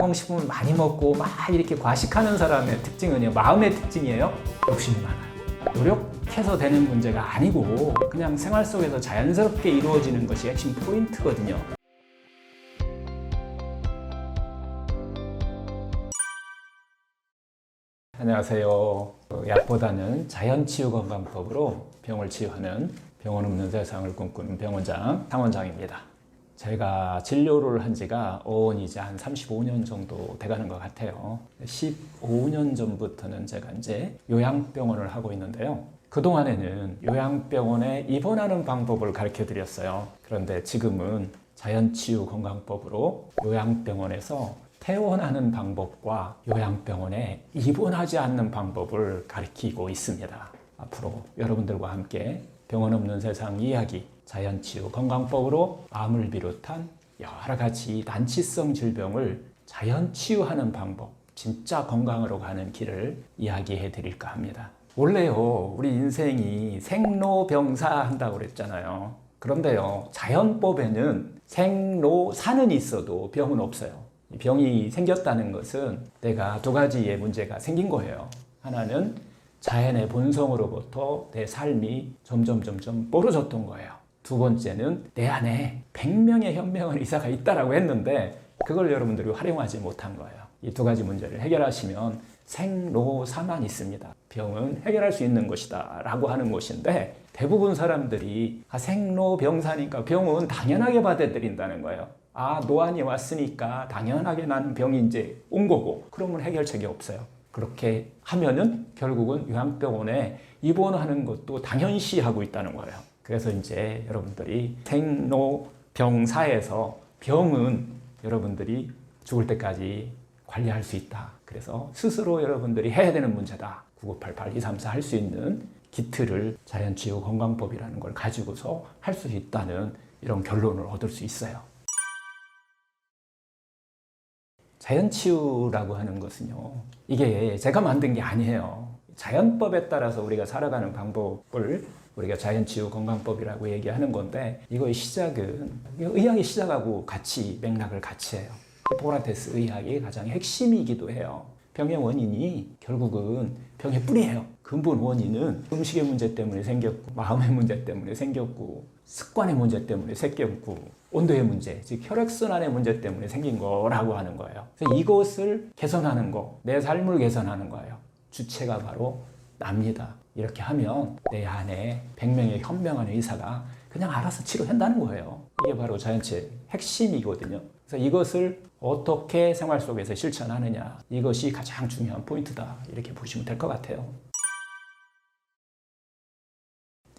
가공식품을 많이 먹고 막 이렇게 과식하는 사람의 특징은요, 마음의 특징이에요. 욕심이 많아요. 노력해서 되는 문제가 아니고 그냥 생활 속에서 자연스럽게 이루어지는 것이 핵심 포인트거든요. 안녕하세요. 약보다는 자연치유 건강법으로 병을 치유하는 병원 없는 세상을 꿈꾸는 병원장 상원장입니다. 제가 진료를 한 지가 이제 한 35년 정도 돼가는 것 같아요. 15년 전부터는 제가 이제 요양병원을 하고 있는데요. 그동안에는 요양병원에 입원하는 방법을 가르쳐 드렸어요. 그런데 지금은 자연치유 건강법으로 요양병원에서 퇴원하는 방법과 요양병원에 입원하지 않는 방법을 가르치고 있습니다. 앞으로 여러분들과 함께 병원 없는 세상 이야기, 자연치유 건강법으로 암을 비롯한 여러 가지 난치성 질병을 자연치유하는 방법, 진짜 건강으로 가는 길을 이야기해 드릴까 합니다. 원래요, 우리 인생이 생로병사 한다고 그랬잖아요. 그런데요, 자연법에는 생로사는 있어도 병은 없어요. 병이 생겼다는 것은 내가 두 가지의 문제가 생긴 거예요. 하나는 자연의 본성으로부터 내 삶이 점점 멀어졌던 거예요. 두 번째는 내 안에 100명의 현명한 의사가 있다라고 했는데 그걸 여러분들이 활용하지 못한 거예요. 이 두 가지 문제를 해결하시면 생로사만 있습니다. 병은 해결할 수 있는 것이다 라고 하는 것인데 대부분 사람들이 생로병사니까 병은 당연하게 받아들인다는 거예요. 노안이 왔으니까 당연하게 나는 병이 이제 온 거고 그러면 해결책이 없어요. 그렇게 하면은 결국은 요양병원에 입원하는 것도 당연시하고 있다는 거예요. 그래서 이제 여러분들이 생로병사에서 병은 여러분들이 죽을 때까지 관리할 수 있다. 그래서 스스로 여러분들이 해야 되는 문제다. 9988-234 할 수 있는 기틀을 자연치유 건강법이라는 걸 가지고서 할 수 있다는 이런 결론을 얻을 수 있어요. 자연치유라고 하는 것은요, 이게 제가 만든 게 아니에요. 자연법에 따라서 우리가 살아가는 방법을 우리가 자연치유 건강법이라고 얘기하는 건데 이거의 시작은 의학의 시작하고 같이 맥락을 같이 해요. 히포크라테스 의학의 가장 핵심이기도 해요. 병의 원인이 결국은 병의 뿌리예요. 근본 원인은 음식의 문제 때문에 생겼고 마음의 문제 때문에 생겼고 습관의 문제 때문에 생겼고 온도의 문제, 즉 혈액순환의 문제 때문에 생긴 거라고 하는 거예요. 그래서 이것을 개선하는 거, 내 삶을 개선하는 거예요. 주체가 바로 납니다. 이렇게 하면 내 안에 100명의 현명한 의사가 그냥 알아서 치료한다는 거예요. 이게 바로 자연치유의 핵심이거든요. 그래서 이것을 어떻게 생활 속에서 실천하느냐, 이것이 가장 중요한 포인트다. 이렇게 보시면 될 것 같아요.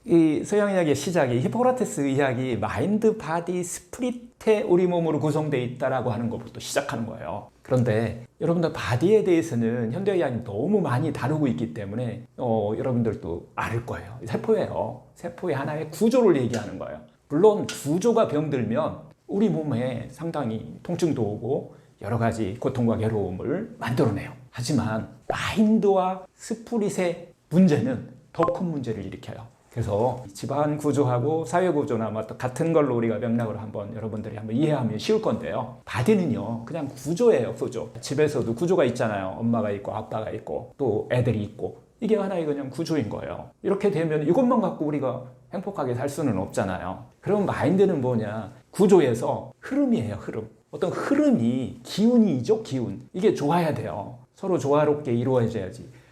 이 서양의학의 시작이 히포크라테스 의학이 마인드, 바디, 스피릿의 우리 몸으로 구성되어 있다라고 하는 것부터 시작하는 거예요. 그런데 여러분들 바디에 대해서는 현대의학이 너무 많이 다루고 있기 때문에 여러분들도 알 거예요. 세포예요. 세포의 하나의 구조를 얘기하는 거예요. 물론 구조가 병들면 우리 몸에 상당히 통증도 오고 여러 가지 고통과 괴로움을 만들어내요. 하지만 마인드와 스피릿의 문제는 더 큰 문제를 일으켜요. 그래서 집안 구조하고 사회 구조나 같은 걸로 우리가 맥락으로 한번 여러분들이 한번 이해하면 쉬울 건데요. 바디는요, 그냥 구조예요, 구조. 집에서도 구조가 있잖아요. 엄마가 있고 아빠가 있고 또 애들이 있고 이게 하나의 그냥 구조인 거예요. 이렇게 되면 이것만 갖고 우리가 행복하게 살 수는 없잖아요. 그럼 마인드는 뭐냐? 구조에서 흐름이에요, 흐름. 어떤 흐름이 기운이죠, 기운. 이게 좋아야 돼요. 서로 조화롭게 이루어져야지.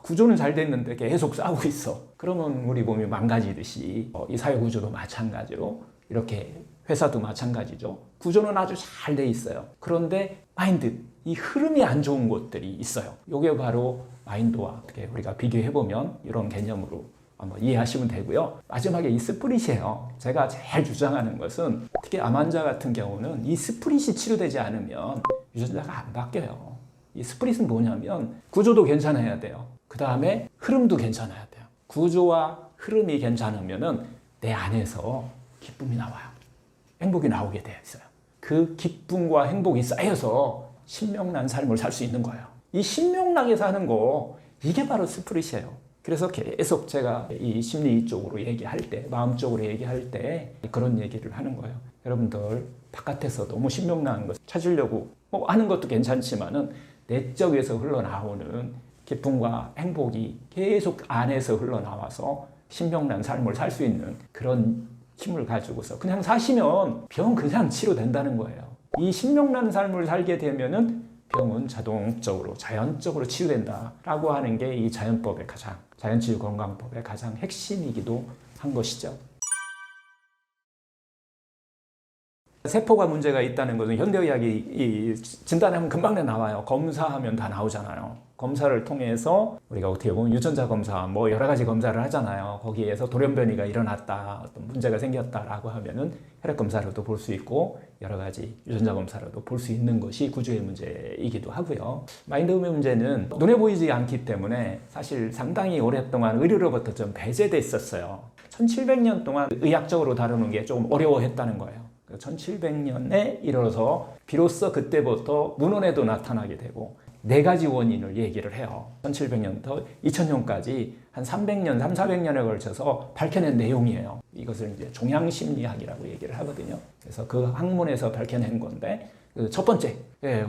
구조는 잘 됐는데 계속 싸우고 있어. 그러면 우리 몸이 망가지듯이 이 사회 구조도 마찬가지로 이렇게 회사도 마찬가지죠. 구조는 아주 잘 돼 있어요. 그런데 마인드, 이 흐름이 안 좋은 것들이 있어요. 이게 바로 마인드와 어떻게 우리가 비교해보면 이런 개념으로 한번 이해하시면 되고요. 마지막에 이 스피릿이에요. 제가 제일 주장하는 것은 특히 암 환자 같은 경우는 이 스피릿이 치료되지 않으면 유전자가 안 바뀌어요. 이 스피릿은 뭐냐면 구조도 괜찮아야 돼요. 그 다음에 흐름도 괜찮아야 돼요. 구조와 흐름이 괜찮으면 내 안에서 기쁨이 나와요. 행복이 나오게 되어 있어요. 그 기쁨과 행복이 쌓여서 신명난 삶을 살 수 있는 거예요. 이 신명나게 사는 거, 이게 바로 스피릿이에요. 그래서 계속 제가 이 심리 쪽으로 얘기할 때, 마음 쪽으로 얘기할 때 그런 얘기를 하는 거예요. 여러분들 바깥에서 너무 신명나는 것 찾으려고 뭐 하는 것도 괜찮지만은 내적에서 흘러나오는 기쁨과 행복이 계속 안에서 흘러나와서 신명난 삶을 살 수 있는 그런 힘을 가지고서 그냥 사시면 병 그냥 치료된다는 거예요. 이 신명난 삶을 살게 되면은 병은 자동적으로 자연적으로 치유된다라고 하는 게 이 자연법의 자연치유 건강법의 가장 핵심이기도 한 것이죠. 세포가 문제가 있다는 것은 현대의학이 진단하면 금방 나와요. 검사하면 다 나오잖아요. 검사를 통해서 우리가 어떻게 보면 유전자 검사 뭐 여러 가지 검사를 하잖아요. 거기에서 돌연변이가 일어났다, 어떤 문제가 생겼다라고 하면은 혈액 검사로도 볼 수 있고 여러 가지 유전자 검사로도 볼 수 있는 것이 구조의 문제이기도 하고요. 마인드의 문제는 눈에 보이지 않기 때문에 사실 상당히 오랫동안 의료로부터 좀 배제됐었어요. 1700년 동안 의학적으로 다루는 게 조금 어려워했다는 거예요. 1700년에 이르러서 비로소 그때부터 문헌에도 나타나게 되고 4가지 원인을 얘기를 해요. 1700년부터 2000년까지 한 300년, 400년에 걸쳐서 밝혀낸 내용이에요. 이것을 이제 종양심리학이라고 얘기를 하거든요. 그래서 그 학문에서 밝혀낸 건데 첫 번째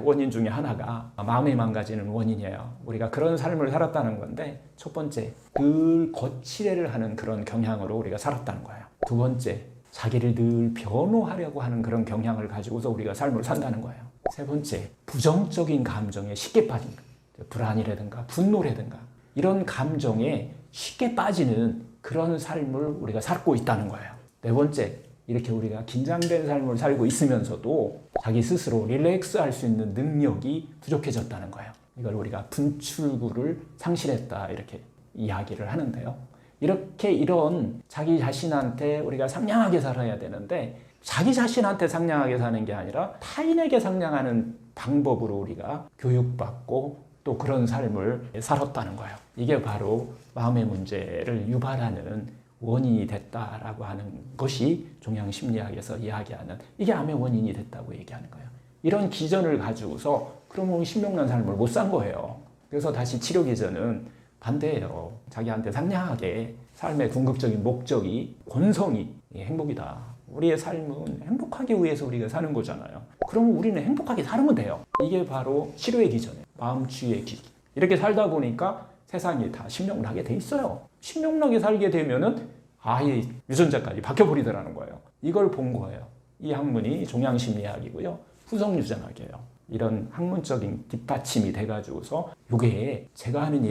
원인 중에 하나가 마음이 망가지는 원인이에요. 우리가 그런 삶을 살았다는 건데 첫 번째, 늘 거칠애를 하는 그런 경향으로 우리가 살았다는 거예요. 두 번째, 자기를 늘 변호하려고 하는 그런 경향을 가지고서 우리가 삶을 산다는 거예요. 세 번째, 부정적인 감정에 쉽게 빠진 거예요. 불안이라든가 분노라든가 이런 감정에 쉽게 빠지는 그런 삶을 우리가 살고 있다는 거예요. 네 번째, 이렇게 우리가 긴장된 삶을 살고 있으면서도 자기 스스로 릴렉스할 수 있는 능력이 부족해졌다는 거예요. 이걸 우리가 분출구를 상실했다 이렇게 이야기를 하는데요. 이렇게 이런 자기 자신한테 우리가 상냥하게 살아야 되는데 자기 자신한테 상냥하게 사는 게 아니라 타인에게 상냥하는 방법으로 우리가 교육받고 또 그런 삶을 살았다는 거예요. 이게 바로 마음의 문제를 유발하는 원인이 됐다라고 하는 것이 종양심리학에서 이야기하는 이게 암의 원인이 됐다고 얘기하는 거예요. 이런 기전을 가지고서 그러면 신명난 삶을 못 산 거예요. 그래서 다시 치료 기전은 반대예요. 자기한테 상냥하게 삶의 궁극적인 목적이 본성이 행복이다. 우리의 삶은 행복하기 위해서 우리가 사는 거잖아요. 그럼 우리는 행복하게 살면 돼요. 이게 바로 치료의 기전이에요. 마음치유의 기. 이렇게 살다 보니까 세상이 다 신명나게 돼 있어요. 신명나게 살게 되면은 아예 유전자까지 바뀌어버리더라는 거예요. 이걸 본 거예요. 이 학문이 종양심리학이고요. 후성유전학이에요. 이런 학문적인 뒷받침이 돼가지고서 이게 제가 하는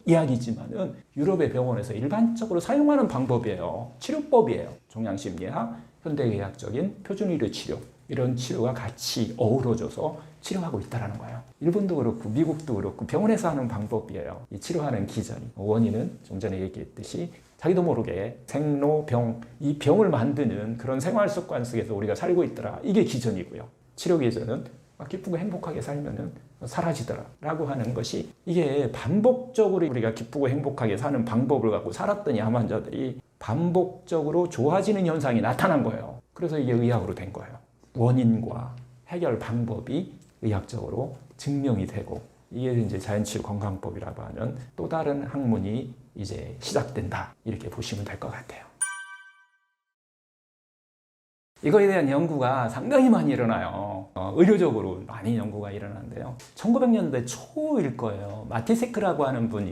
이야기지만은 유럽의 병원에서 일반적으로 사용하는 방법이에요. 치료법이에요. 종양심리학, 현대의학적인 표준의료 치료 이런 치료가 같이 어우러져서 치료하고 있다는 거예요. 일본도 그렇고 미국도 그렇고 병원에서 하는 방법이에요. 이 치료하는 기전이 원인은 좀 전에 얘기했듯이 자기도 모르게 생로병 이 병을 만드는 그런 생활 습관 속에서 우리가 살고 있더라. 이게 기전이고요. 치료 기전은 기쁘고 행복하게 살면은 사라지더라라고 하는 것이 이게 반복적으로 우리가 기쁘고 행복하게 사는 방법을 갖고 살았던 암 환자들이 반복적으로 좋아지는 현상이 나타난 거예요. 그래서 이게 의학으로 된 거예요. 원인과 해결 방법이 의학적으로 증명이 되고 이게 이제 자연치유 건강법이라고 하는 또 다른 학문이 이제 시작된다 이렇게 보시면 될 것 같아요. 이거에 대한 연구가 상당히 많이 일어나요. 의료적으로 많이 연구가 일어나는데요. 1900년대 초일 거예요. 마티세크라고 하는 분이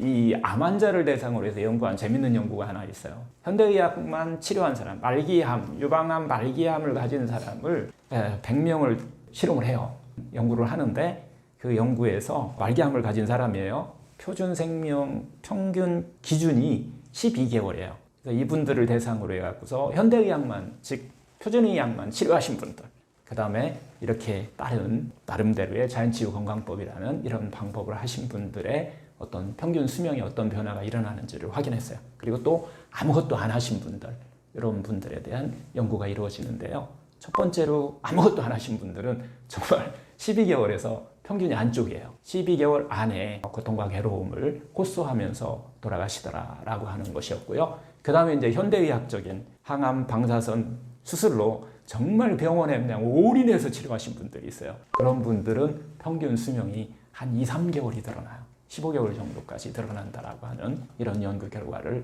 이 암 환자를 대상으로 해서 연구한 재밌는 연구가 하나 있어요. 현대의학만 치료한 사람, 말기암, 유방암 말기암을 가진 사람을 100명을 실험을 해요. 연구를 하는데 그 연구에서 말기암을 가진 사람이에요. 표준 생명 평균 기준이 12개월이에요. 그래서 이분들을 대상으로 해갖고서 현대의학만, 즉 표준의학만 치료하신 분들, 그 다음에 이렇게 다른 나름대로의 자연치유 건강법이라는 이런 방법을 하신 분들의 어떤 평균 수명에 어떤 변화가 일어나는지를 확인했어요. 그리고 또 아무것도 안 하신 분들, 이런 분들에 대한 연구가 이루어지는데요. 첫 번째로 아무것도 안 하신 분들은 정말 12개월에서 평균이 안쪽이에요. 12개월 안에 고통과 괴로움을 호소하면서 돌아가시더라라고 하는 것이었고요. 그 다음에 이제 현대의학적인 항암 방사선 수술로 정말 병원에 그냥 올인해서 치료하신 분들이 있어요. 그런 분들은 평균 수명이 한 2, 3개월이 드러나요. 15개월 정도까지 드러난다라고 하는 이런 연구 결과를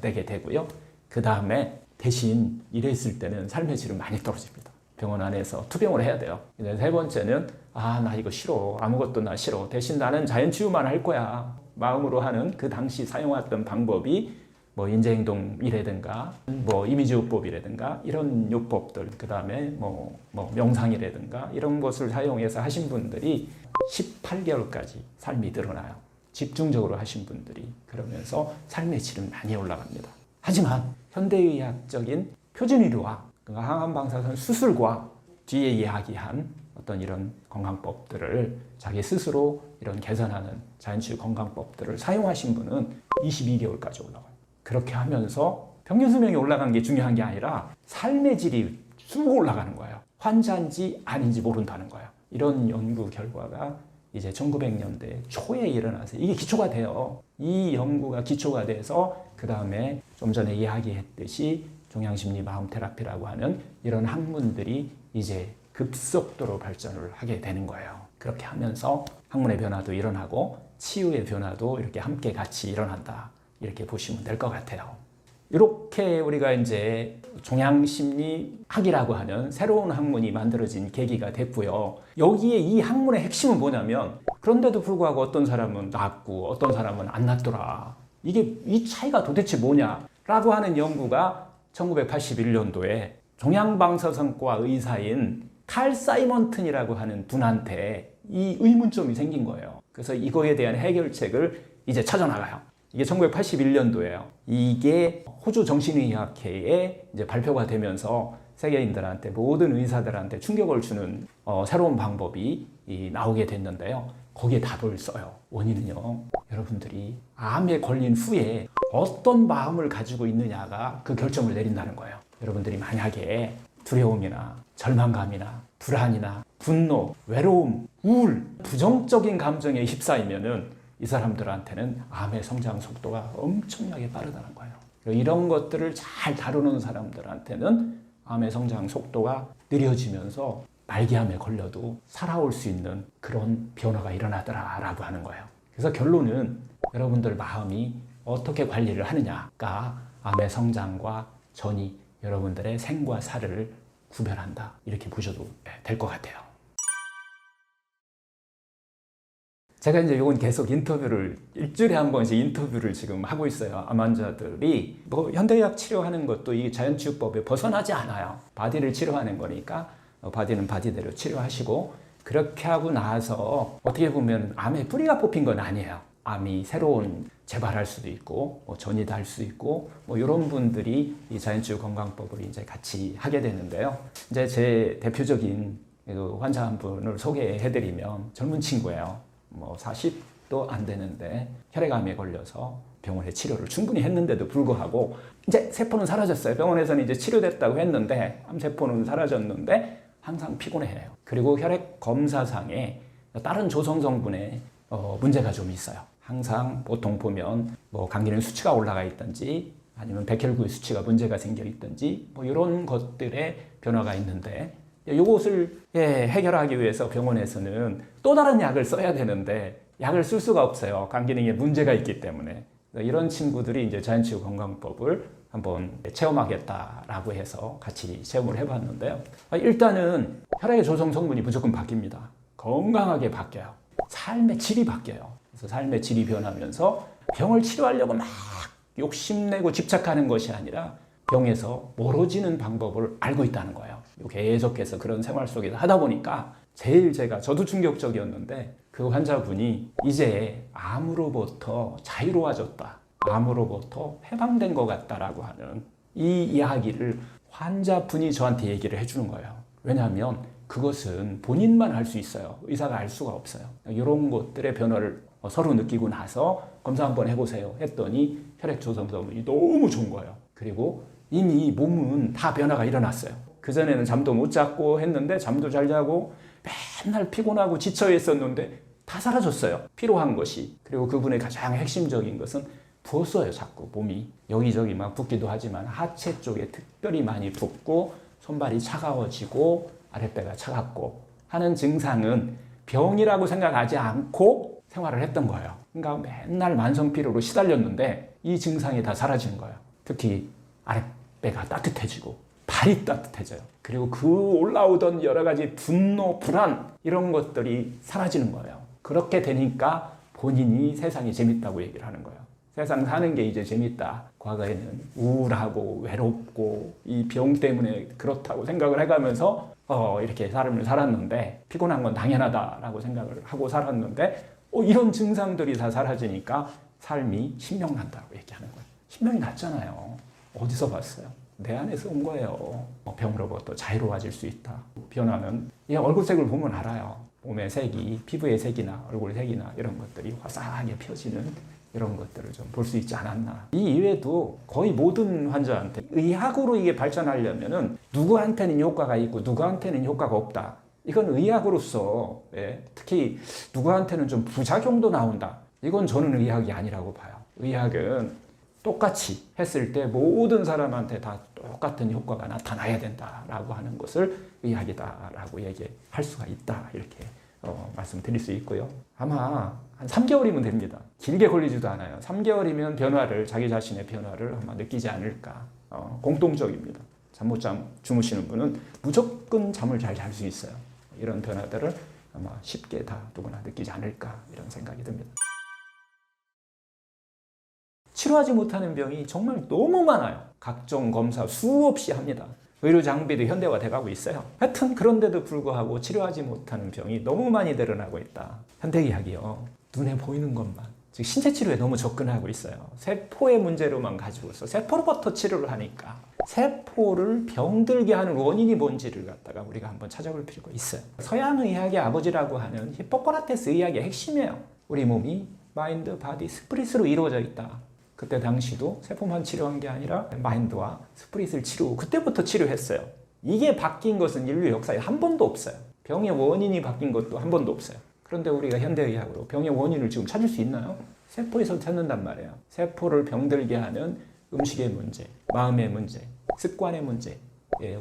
내게 되고요. 그 다음에 대신 이랬을 때는 삶의 질은 많이 떨어집니다. 병원 안에서 투병을 해야 돼요. 이제 세 번째는 나 이거 싫어. 아무것도 나 싫어. 대신 나는 자연치유만 할 거야. 마음으로 하는 그 당시 사용했던 방법이 뭐 인지행동이라든가 뭐 이미지요법이라든가 이런 요법들, 그 다음에 뭐 명상이라든가 이런 것을 사용해서 하신 분들이 18개월까지 삶이 늘어나요. 집중적으로 하신 분들이. 그러면서 삶의 질은 많이 올라갑니다. 하지만 현대의학적인 표준의료와 항암방사선 수술과 뒤에 이야기한 어떤 이런 건강법들을 자기 스스로 이런 개선하는 자연치유 건강법들을 사용하신 분은 22개월까지 올라가요. 그렇게 하면서 평균 수명이 올라가는 게 중요한 게 아니라 삶의 질이 쑥 올라가는 거예요. 환자인지 아닌지 모른다는 거예요. 이런 연구 결과가 이제 1900년대 초에 일어나서 이게 기초가 돼요. 이 연구가 기초가 돼서 그 다음에 좀 전에 이야기했듯이 종양심리 마음 테라피라고 하는 이런 학문들이 이제 급속도로 발전을 하게 되는 거예요. 그렇게 하면서 학문의 변화도 일어나고 치유의 변화도 이렇게 함께 같이 일어난다. 이렇게 보시면 될 것 같아요. 이렇게 우리가 이제 종양심리학이라고 하는 새로운 학문이 만들어진 계기가 됐고요. 여기에 이 학문의 핵심은 뭐냐면, 그런데도 불구하고 어떤 사람은 낫고 어떤 사람은 안 낫더라. 이 차이가 도대체 뭐냐라고 하는 연구가 1981년도에 종양방사선과 의사인 칼 사이먼튼이라고 하는 분한테 이 의문점이 생긴 거예요. 그래서 이거에 대한 해결책을 이제 찾아나가요. 이게 1981년도예요. 이게 호주 정신의학회에 이제 발표가 되면서 세계인들한테, 모든 의사들한테 충격을 주는 새로운 방법이 나오게 됐는데요. 거기에 답을 써요. 원인은요, 여러분들이 암에 걸린 후에 어떤 마음을 가지고 있느냐가 그 결정을 내린다는 거예요. 여러분들이 만약에 두려움이나 절망감이나 불안이나 분노, 외로움, 우울, 부정적인 감정에 휩싸이면은 이 사람들한테는 암의 성장 속도가 엄청나게 빠르다는 거예요. 이런 것들을 잘 다루는 사람들한테는 암의 성장 속도가 느려지면서 말기암에 걸려도 살아올 수 있는 그런 변화가 일어나더라라고 하는 거예요. 그래서 결론은 여러분들 마음이 어떻게 관리를 하느냐가 암의 성장과 전이 여러분들의 생과 사를 구별한다. 이렇게 보셔도 될 것 같아요. 제가 이제 이건 계속 인터뷰를, 일주일에 한 번씩 인터뷰를 지금 하고 있어요. 암 환자들이 뭐 현대의학 치료하는 것도 이 자연치유법에 벗어나지 않아요. 바디를 치료하는 거니까 바디는 바디대로 치료하시고, 그렇게 하고 나서 어떻게 보면 암의 뿌리가 뽑힌 건 아니에요. 암이 새로운 재발할 수도 있고 전이 달 수 있고 이런 분들이 이 자연치유 건강법을 이제 같이 하게 되는데요. 이제 제 대표적인 환자 한 분을 소개해드리면 젊은 친구예요. 40도 안 되는데 혈액암에 걸려서 병원에 치료를 충분히 했는데도 불구하고 이제 세포는 사라졌어요. 병원에서는 이제 치료됐다고 했는데 암세포는 사라졌는데 항상 피곤해해요. 그리고 혈액 검사상에 다른 조성 성분에 문제가 좀 있어요. 항상 보통 보면 감기능 수치가 올라가 있든지 아니면 백혈구의 수치가 문제가 생겨 있든지 이런 것들의 변화가 있는데, 이것을 해결하기 위해서 병원에서는 또 다른 약을 써야 되는데 약을 쓸 수가 없어요. 감기능에 문제가 있기 때문에. 이런 친구들이 이제 자연치유 건강법을 한번 체험하겠다라고 해서 같이 체험을 해봤는데요. 일단은 혈액의 조성 성분이 무조건 바뀝니다. 건강하게 바뀌어요. 삶의 질이 바뀌어요. 그래서 삶의 질이 변하면서 병을 치료하려고 막 욕심내고 집착하는 것이 아니라 병에서 멀어지는 방법을 알고 있다는 거예요. 계속해서 그런 생활 속에서 하다 보니까 저도 충격적이었는데, 그 환자분이 이제 암으로부터 자유로워졌다, 암으로부터 해방된 것 같다라고 하는 이 이야기를 환자분이 저한테 얘기를 해주는 거예요. 왜냐하면 그것은 본인만 할 수 있어요. 의사가 알 수가 없어요. 이런 것들의 변화를 서로 느끼고 나서 검사 한번 해보세요 했더니 혈액 조성 성분이 너무 좋은 거예요. 그리고 이미 몸은 다 변화가 일어났어요. 그전에는 잠도 못 잤고 했는데 잠도 잘 자고 맨날 피곤하고 지쳐 있었는데 다 사라졌어요. 피로한 것이. 그리고 그분의 가장 핵심적인 것은 부었어요. 자꾸 몸이 여기저기 막 붓기도 하지만 하체 쪽에 특별히 많이 붓고 손발이 차가워지고 아랫배가 차갑고 하는 증상은 병이라고 생각하지 않고 생활을 했던 거예요. 그러니까 맨날 만성피로로 시달렸는데 이 증상이 다 사라지는 거예요. 특히 아랫배가 따뜻해지고 발이 따뜻해져요. 그리고 그 올라오던 여러 가지 분노, 불안 이런 것들이 사라지는 거예요. 그렇게 되니까 본인이 세상이 재밌다고 얘기를 하는 거예요. 세상 사는 게 이제 재밌다. 과거에는 우울하고 외롭고 이 병 때문에 그렇다고 생각을 해가면서 이렇게 삶을 살았는데 피곤한 건 당연하다라고 생각을 하고 살았는데 이런 증상들이 다 사라지니까 삶이 신명난다고 얘기하는 거예요. 신명이 났잖아요. 어디서 봤어요? 내 안에서 온 거예요. 병으로부터 자유로워질 수 있다. 변화는 얼굴색을 보면 알아요. 몸의 색이, 피부의 색이나 얼굴 색이나 이런 것들이 화사하게 펴지는 이런 것들을 좀 볼 수 있지 않았나. 이 이외에도 거의 모든 환자한테 의학으로 이게 발전하려면은 누구한테는 효과가 있고 누구한테는 효과가 없다. 이건 의학으로서 특히 누구한테는 좀 부작용도 나온다. 이건 저는 의학이 아니라고 봐요. 의학은 똑같이 했을 때 모든 사람한테 다 똑같은 효과가 나타나야 된다라고 하는 것을 의학이다라고 얘기할 수가 있다. 이렇게 말씀드릴 수 있고요. 아마 한 3개월이면 됩니다. 길게 걸리지도 않아요. 3개월이면 자기 자신의 변화를 아마 느끼지 않을까. 공통적입니다. 잠 못 주무시는 분은 무조건 잠을 잘 잘 수 있어요. 이런 변화들을 아마 쉽게 다 누구나 느끼지 않을까 이런 생각이 듭니다. 치료하지 못하는 병이 정말 너무 많아요. 각종 검사 수없이 합니다. 의료 장비도 현대화돼 가고 있어요. 하여튼 그런데도 불구하고 치료하지 못하는 병이 너무 많이 늘어나고 있다. 현대의학이요. 눈에 보이는 것만. 즉 신체 치료에 너무 접근하고 있어요. 세포의 문제로만 가지고서 세포로부터 치료를 하니까 세포를 병들게 하는 원인이 뭔지를 갖다가 우리가 한번 찾아볼 필요가 있어요. 서양 의학의 아버지라고 하는 히포크라테스 의학의 핵심이에요. 우리 몸이 마인드, 바디, 스피릿으로 이루어져 있다. 그때 당시도 세포만 치료한 게 아니라 마인드와 스피릿을 치료하고 그때부터 치료했어요. 이게 바뀐 것은 인류 역사에 한 번도 없어요. 병의 원인이 바뀐 것도 한 번도 없어요. 그런데 우리가 현대의학으로 병의 원인을 지금 찾을 수 있나요? 세포에서 찾는단 말이에요. 세포를 병들게 하는 음식의 문제, 마음의 문제, 습관의 문제,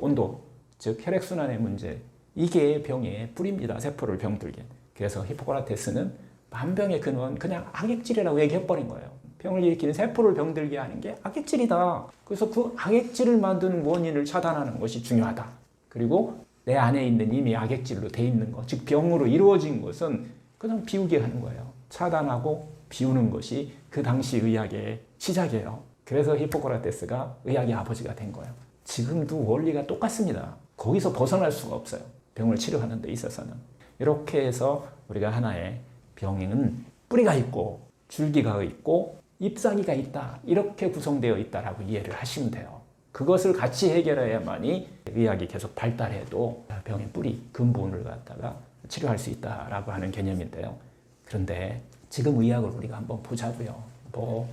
온도, 즉 혈액순환의 문제. 이게 병의 뿌리입니다. 세포를 병들게. 그래서 히포크라테스는 만병의 근원 그냥 악액질이라고 얘기해버린 거예요. 병을 일으키는 세포를 병들게 하는 게 악액질이다. 그래서 그 악액질을 만드는 원인을 차단하는 것이 중요하다. 그리고 내 안에 있는 이미 악액질로 돼 있는 것, 즉 병으로 이루어진 것은 그냥 비우게 하는 거예요. 차단하고 비우는 것이 그 당시 의학의 시작이에요. 그래서 히포크라테스가 의학의 아버지가 된 거예요. 지금도 원리가 똑같습니다. 거기서 벗어날 수가 없어요. 병을 치료하는 데 있어서는. 이렇게 해서 우리가 하나의 병은 뿌리가 있고 줄기가 있고 잎사귀가 있다. 이렇게 구성되어 있다라고 이해를 하시면 돼요. 그것을 같이 해결해야만이 의학이 계속 발달해도 병의 뿌리, 근본을 갖다가 치료할 수 있다라고 하는 개념인데요. 그런데 지금 의학을 우리가 한번 보자고요.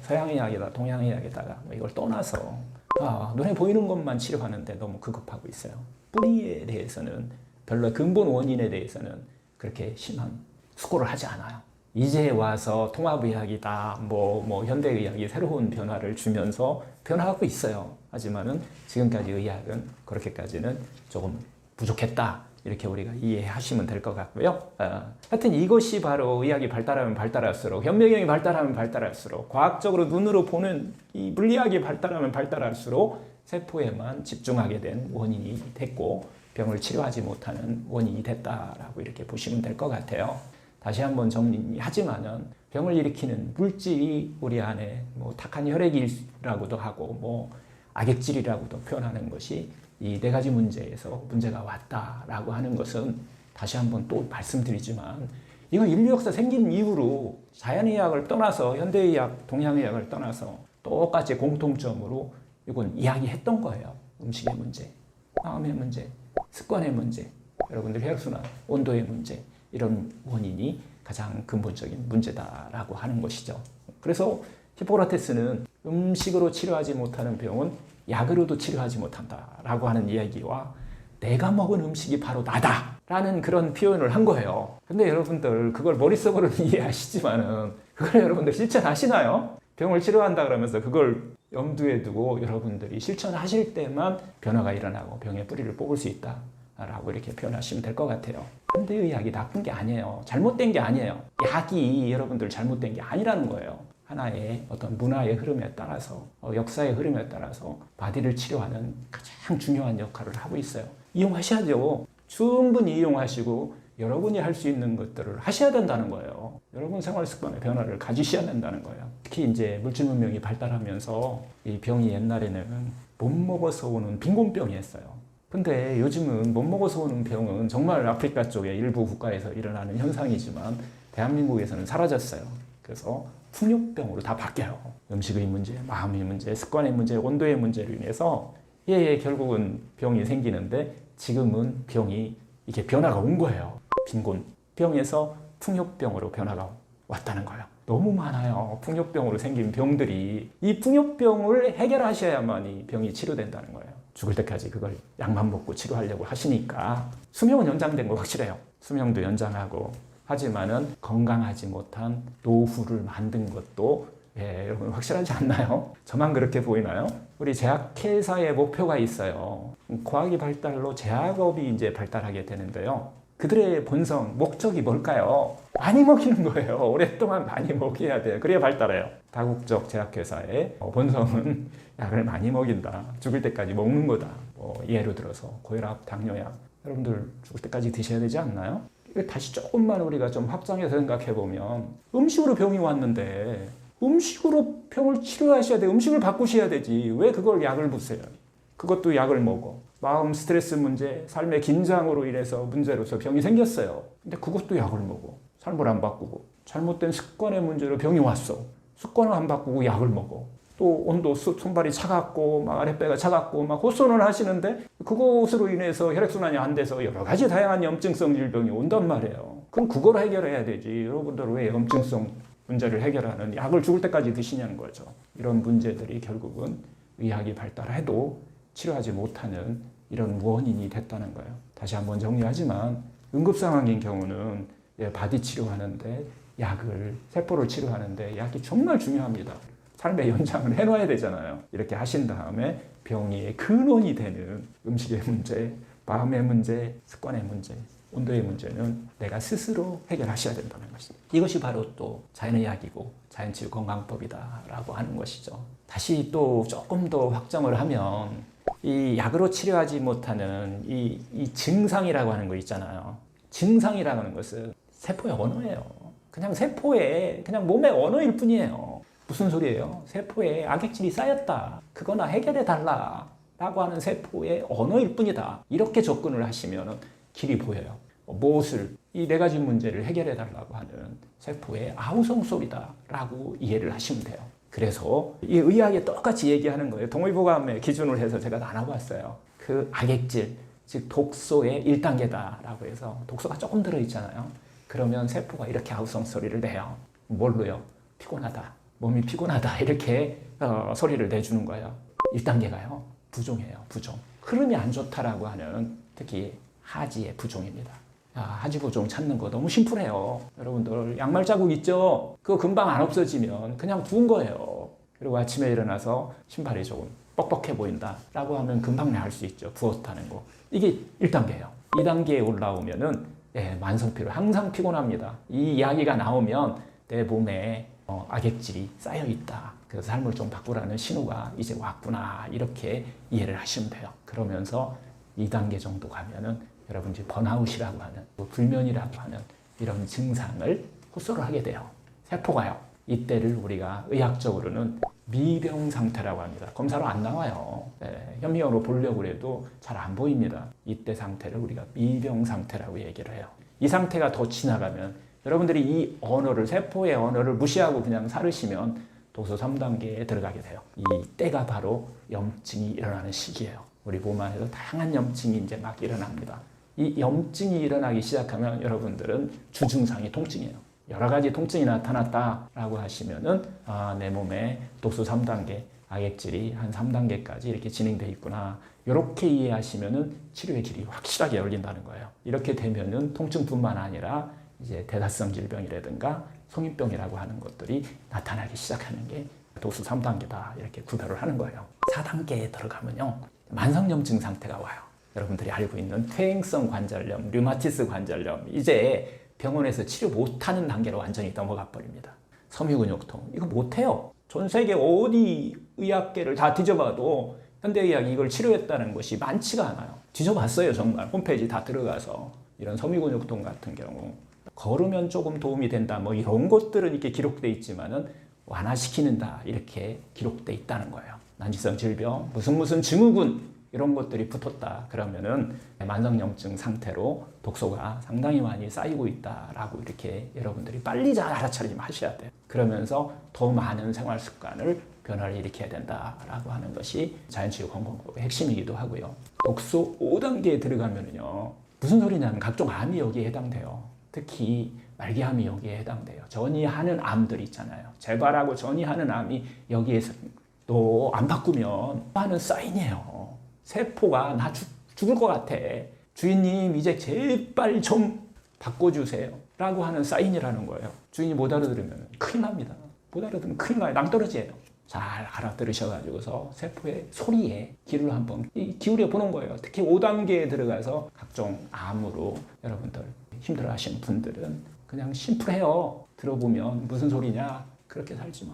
서양의학이다, 동양의학에다가 이걸 떠나서 눈에 보이는 것만 치료하는데 너무 급급하고 있어요. 뿌리에 대해서는 별로 근본 원인에 대해서는 그렇게 심한 수고를 하지 않아요. 이제 와서 통합의학이다, 현대의학이 새로운 변화를 주면서 변화하고 있어요. 하지만은 지금까지 의학은 그렇게까지는 조금 부족했다. 이렇게 우리가 이해하시면 될 것 같고요. 하여튼 이것이 바로 의학이 발달하면 발달할수록, 현미경이 발달하면 발달할수록, 과학적으로 눈으로 보는 이 물리학이 발달하면 발달할수록 세포에만 집중하게 된 원인이 됐고 병을 치료하지 못하는 원인이 됐다라고 이렇게 보시면 될 것 같아요. 다시 한번 정리하지만은 병을 일으키는 물질이 우리 안에 탁한 혈액이라고도 하고 악액질이라고도 표현하는 것이 이 네 가지 문제에서 문제가 왔다라고 하는 것은 다시 한번 또 말씀드리지만 이거 인류 역사 생긴 이후로 자연의학을 떠나서 현대의학, 동양의학을 떠나서 똑같이 공통점으로 이건 이야기했던 거예요. 음식의 문제, 마음의 문제, 습관의 문제, 여러분들 혈액순환, 온도의 문제 이런 원인이 가장 근본적인 문제다라고 하는 것이죠. 그래서 히포크라테스는 음식으로 치료하지 못하는 병은 약으로도 치료하지 못한다라고 하는 이야기와 내가 먹은 음식이 바로 나다라는 그런 표현을 한 거예요. 근데 여러분들 그걸 머릿속으로는 이해하시지만은 그걸 여러분들 실천하시나요? 병을 치료한다 그러면서 그걸 염두에 두고 여러분들이 실천하실 때만 변화가 일어나고 병의 뿌리를 뽑을 수 있다. 라고 이렇게 표현하시면 될 것 같아요. 현대의학이 나쁜 게 아니에요. 잘못된 게 아니에요. 약이 여러분들 잘못된 게 아니라는 거예요. 하나의 어떤 문화의 흐름에 따라서 역사의 흐름에 따라서 바디를 치료하는 가장 중요한 역할을 하고 있어요. 이용하셔야죠. 충분히 이용하시고 여러분이 할 수 있는 것들을 하셔야 된다는 거예요. 여러분 생활 습관의 변화를 가지셔야 된다는 거예요. 특히 이제 물질 문명이 발달하면서 이 병이 옛날에는 못 먹어서 오는 빈곤병이었어요. 근데 요즘은 못 먹어서 오는 병은 정말 아프리카 쪽의 일부 국가에서 일어나는 현상이지만 대한민국에서는 사라졌어요. 그래서 풍요병으로 다 바뀌어요. 음식의 문제, 마음의 문제, 습관의 문제, 온도의 문제로 인해서 결국은 병이 생기는데 지금은 병이 이게 변화가 온 거예요. 빈곤병에서 풍요병으로 변화가 왔다는 거예요. 너무 많아요. 풍요병으로 생긴 병들이. 이 풍요병을 해결하셔야만 이 병이 치료된다는 거예요. 죽을 때까지 그걸 약만 먹고 치료하려고 하시니까 수명은 연장된 거 확실해요. 수명도 연장하고 하지만은 건강하지 못한 노후를 만든 것도 여러분 확실하지 않나요? 저만 그렇게 보이나요? 우리 제약회사의 목표가 있어요. 과학이 발달로 제약업이 이제 발달하게 되는데요. 그들의 본성, 목적이 뭘까요? 많이 먹이는 거예요. 오랫동안 많이 먹여야 돼요. 그래야 발달해요. 다국적 제약회사의 본성은 약을 많이 먹인다. 죽을 때까지 먹는 거다. 예를 들어서 고혈압, 당뇨약. 여러분들 죽을 때까지 드셔야 되지 않나요? 다시 조금만 우리가 좀 확장해서 생각해보면 음식으로 병이 왔는데 음식으로 병을 치료하셔야 돼. 음식을 바꾸셔야 되지. 왜 그걸 약을 부세요? 그것도 약을 먹어. 마음 스트레스 문제, 삶의 긴장으로 인해서 문제로서 병이 생겼어요. 근데 그것도 약을 먹어. 삶을 안 바꾸고. 잘못된 습관의 문제로 병이 왔어. 습관을 안 바꾸고 약을 먹어. 또 온도, 손발이 차갑고 막 아랫배가 차갑고 막 호소는 하시는데 그것으로 인해서 혈액순환이 안 돼서 여러 가지 다양한 염증성 질병이 온단 말이에요. 그럼 그걸 해결해야 되지. 여러분들 왜 염증성 문제를 해결하는 약을 죽을 때까지 드시냐는 거죠. 이런 문제들이 결국은 의학이 발달해도 치료하지 못하는 이런 원인이 됐다는 거예요. 다시 한번 정리하지만 응급 상황인 경우는 바디 치료하는데 세포를 치료하는데 약이 정말 중요합니다. 삶의 연장을 해놔야 되잖아요. 이렇게 하신 다음에 병의 근원이 되는 음식의 문제, 마음의 문제, 습관의 문제, 온도의 문제는 내가 스스로 해결하셔야 된다는 것입니다. 이것이 바로 또 자연의학이고 자연치유 건강법이다라고 하는 것이죠. 다시 또 조금 더 확정을 하면 이 약으로 치료하지 못하는 이 증상이라고 하는 거 있잖아요. 증상이라고 하는 것은 세포의 언어예요. 그냥 세포의 그냥 몸의 언어일 뿐이에요. 무슨 소리예요? 세포에 악액질이 쌓였다. 그거나 해결해 달라. 라고 하는 세포의 언어일 뿐이다. 이렇게 접근을 하시면 길이 보여요. 무엇을 이 네 가지 문제를 해결해 달라고 하는 세포의 아우성 소리다 라고 이해를 하시면 돼요. 그래서 이 의학에 똑같이 얘기하는 거예요. 동의보감의 기준을 해서 제가 나눠봤어요. 그 악액질, 즉 독소의 1단계다 라고 해서 독소가 조금 들어있잖아요. 그러면 세포가 이렇게 아우성 소리를 내요. 뭘로요? 피곤하다. 몸이 피곤하다. 이렇게 소리를 내주는 거예요. 1단계가요. 부종이에요. 부종. 흐름이 안 좋다라고 하는 특히 하지의 부종입니다. 하지 부종 찾는 거 너무 심플해요. 여러분들 양말 자국 있죠? 그거 금방 안 없어지면 그냥 부은 거예요. 그리고 아침에 일어나서 신발이 조금 뻑뻑해 보인다 라고 하면 금방 나을 수 있죠. 부었다는 거. 이게 1단계예요. 2단계에 올라오면은 만성피로 항상 피곤합니다. 이 이야기가 나오면 내 몸에 악액질이 쌓여 있다. 그래서 삶을 좀 바꾸라는 신호가 이제 왔구나. 이렇게 이해를 하시면 돼요. 그러면서 2단계 정도 가면은 여러분들이 번아웃이라고 하는 불면이라고 하는 이런 증상을 호소를 하게 돼요. 세포가요. 이때를 우리가 의학적으로는 미병 상태라고 합니다. 검사로 안 나와요. 현미경으로 보려고 해도 잘 안 보입니다. 이때 상태를 우리가 미병 상태라고 얘기를 해요. 이 상태가 더 지나가면 여러분들이 이 언어를 세포의 언어를 무시하고 그냥 살으시면 독소 3단계에 들어가게 돼요. 이 때가 바로 염증이 일어나는 시기예요. 우리 몸 안에서 다양한 염증이 이제 막 일어납니다. 이 염증이 일어나기 시작하면 여러분들은 주증상이 통증이에요. 여러 가지 통증이 나타났다라고 하시면은 내 몸에 독소 3단계, 악액질이 한 3단계까지 이렇게 진행되어 있구나. 이렇게 이해하시면은 치료의 길이 확실하게 열린다는 거예요. 이렇게 되면은 통증뿐만 아니라 이제 대사성 질병이라든가 성인병이라고 하는 것들이 나타나기 시작하는 게 독소 3단계다. 이렇게 구별을 하는 거예요. 4단계에 들어가면요. 만성염증 상태가 와요. 여러분들이 알고 있는 퇴행성 관절염, 류마티스 관절염, 이제 병원에서 치료 못하는 단계로 완전히 넘어가 버립니다. 섬유근육통 이거 못해요. 전 세계 어디 의학계를 다 뒤져봐도 현대의학이 이걸 치료했다는 것이 많지가 않아요. 뒤져봤어요. 정말 홈페이지 다 들어가서. 이런 섬유근육통 같은 경우 걸으면 조금 도움이 된다 뭐 이런 것들은 이렇게 기록돼 있지만은 완화시키는다 이렇게 기록돼 있다는 거예요. 난치성 질병 무슨 증후군 이런 것들이 붙었다 그러면은 만성염증 상태로 독소가 상당히 많이 쌓이고 있다라고 이렇게 여러분들이 빨리 잘 알아차림 하셔야 돼요. 그러면서 더 많은 생활 습관을 변화를 일으켜야 된다라고 하는 것이 자연치유 건강법의 핵심이기도 하고요. 독소 5단계에 들어가면은요 무슨 소리냐면 각종 암이 여기에 해당돼요. 특히 말기암이 여기에 해당돼요. 전이하는 암들 있잖아요. 재발하고 전이하는 암이 여기에서 또 안 바꾸면 하는 사인이에요. 세포가 나 죽을 것 같아. 주인님 이제 제발 좀 바꿔주세요. 라고 하는 사인이라는 거예요. 주인이 못 알아들으면 큰일 납니다. 못 알아들으면 큰일 나요. 낭떠러지예요. 잘 알아들으셔가지고서 세포의 소리에 귀를 한번 기울여 보는 거예요. 특히 5단계에 들어가서 각종 암으로 여러분들 힘들어 하시는 분들은 그냥 심플해요. 들어보면 무슨 소리냐. 그렇게 살지 마.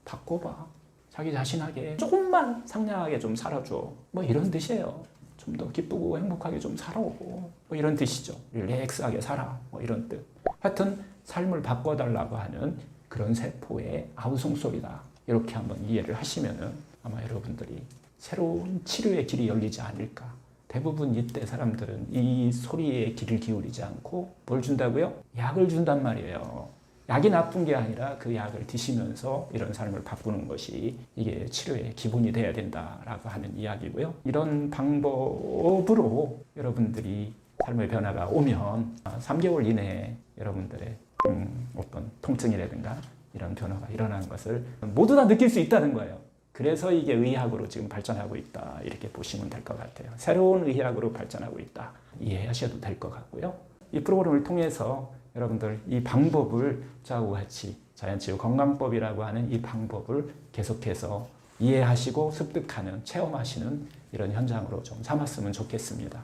바꿔봐. 자기 자신에게 조금만 상냥하게 좀 살아줘. 뭐 이런 뜻이에요. 좀 더 기쁘고 행복하게 좀 살아오고 뭐 이런 뜻이죠. 릴렉스하게 살아. 뭐 이런 뜻. 하여튼 삶을 바꿔달라고 하는 그런 세포의 아우성 소리다. 이렇게 한번 이해를 하시면은 아마 여러분들이 새로운 치료의 길이 열리지 않을까. 대부분 이때 사람들은 이 소리에 귀를 기울이지 않고 뭘 준다고요? 약을 준단 말이에요. 약이 나쁜 게 아니라 그 약을 드시면서 이런 삶을 바꾸는 것이 이게 치료의 기본이 돼야 된다라고 하는 이야기고요. 이런 방법으로 여러분들이 삶의 변화가 오면 3개월 이내에 여러분들의 어떤 통증이라든가 이런 변화가 일어나는 것을 모두 다 느낄 수 있다는 거예요. 그래서 이게 의학으로 지금 발전하고 있다 이렇게 보시면 될 것 같아요. 새로운 의학으로 발전하고 있다 이해하셔도 될 것 같고요. 이 프로그램을 통해서 여러분들 이 방법을 저하고 같이 자연치유 건강법이라고 하는 이 방법을 계속해서 이해하시고 습득하는 체험하시는 이런 현장으로 좀 삼았으면 좋겠습니다.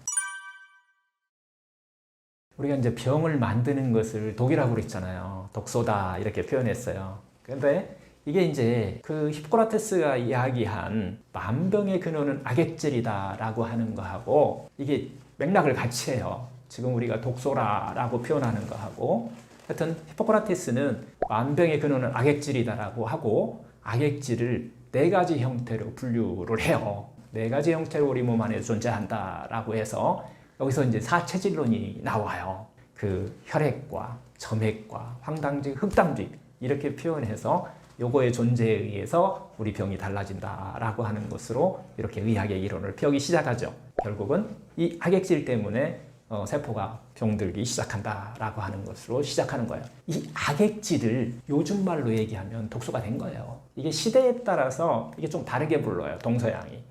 우리가 이제 병을 만드는 것을 독이라고 그랬잖아요. 독소다 이렇게 표현했어요. 그런데 이게 이제 그 히포크라테스가 이야기한 만병의 근원은 악액질이다라고 하는 거하고 이게 맥락을 같이 해요. 지금 우리가 독소라고 표현하는 거하고 하여튼 히포크라테스는 만병의 근원은 악액질이다라고 하고 악액질을 4가지 형태로 분류를 해요. 4가지 형태로 우리 몸 안에 존재한다라고 해서 여기서 이제 사체질론이 나와요. 그 혈액과 점액과 황당직, 흑당직 이렇게 표현해서 요거의 존재에 의해서 우리 병이 달라진다라고 하는 것으로 이렇게 의학의 이론을 펴기 시작하죠. 결국은 이 악액질 때문에 세포가 병들기 시작한다라고 하는 것으로 시작하는 거예요. 이 악액질을 요즘 말로 얘기하면 독소가 된 거예요. 이게 시대에 따라서 이게 좀 다르게 불러요. 동서양이.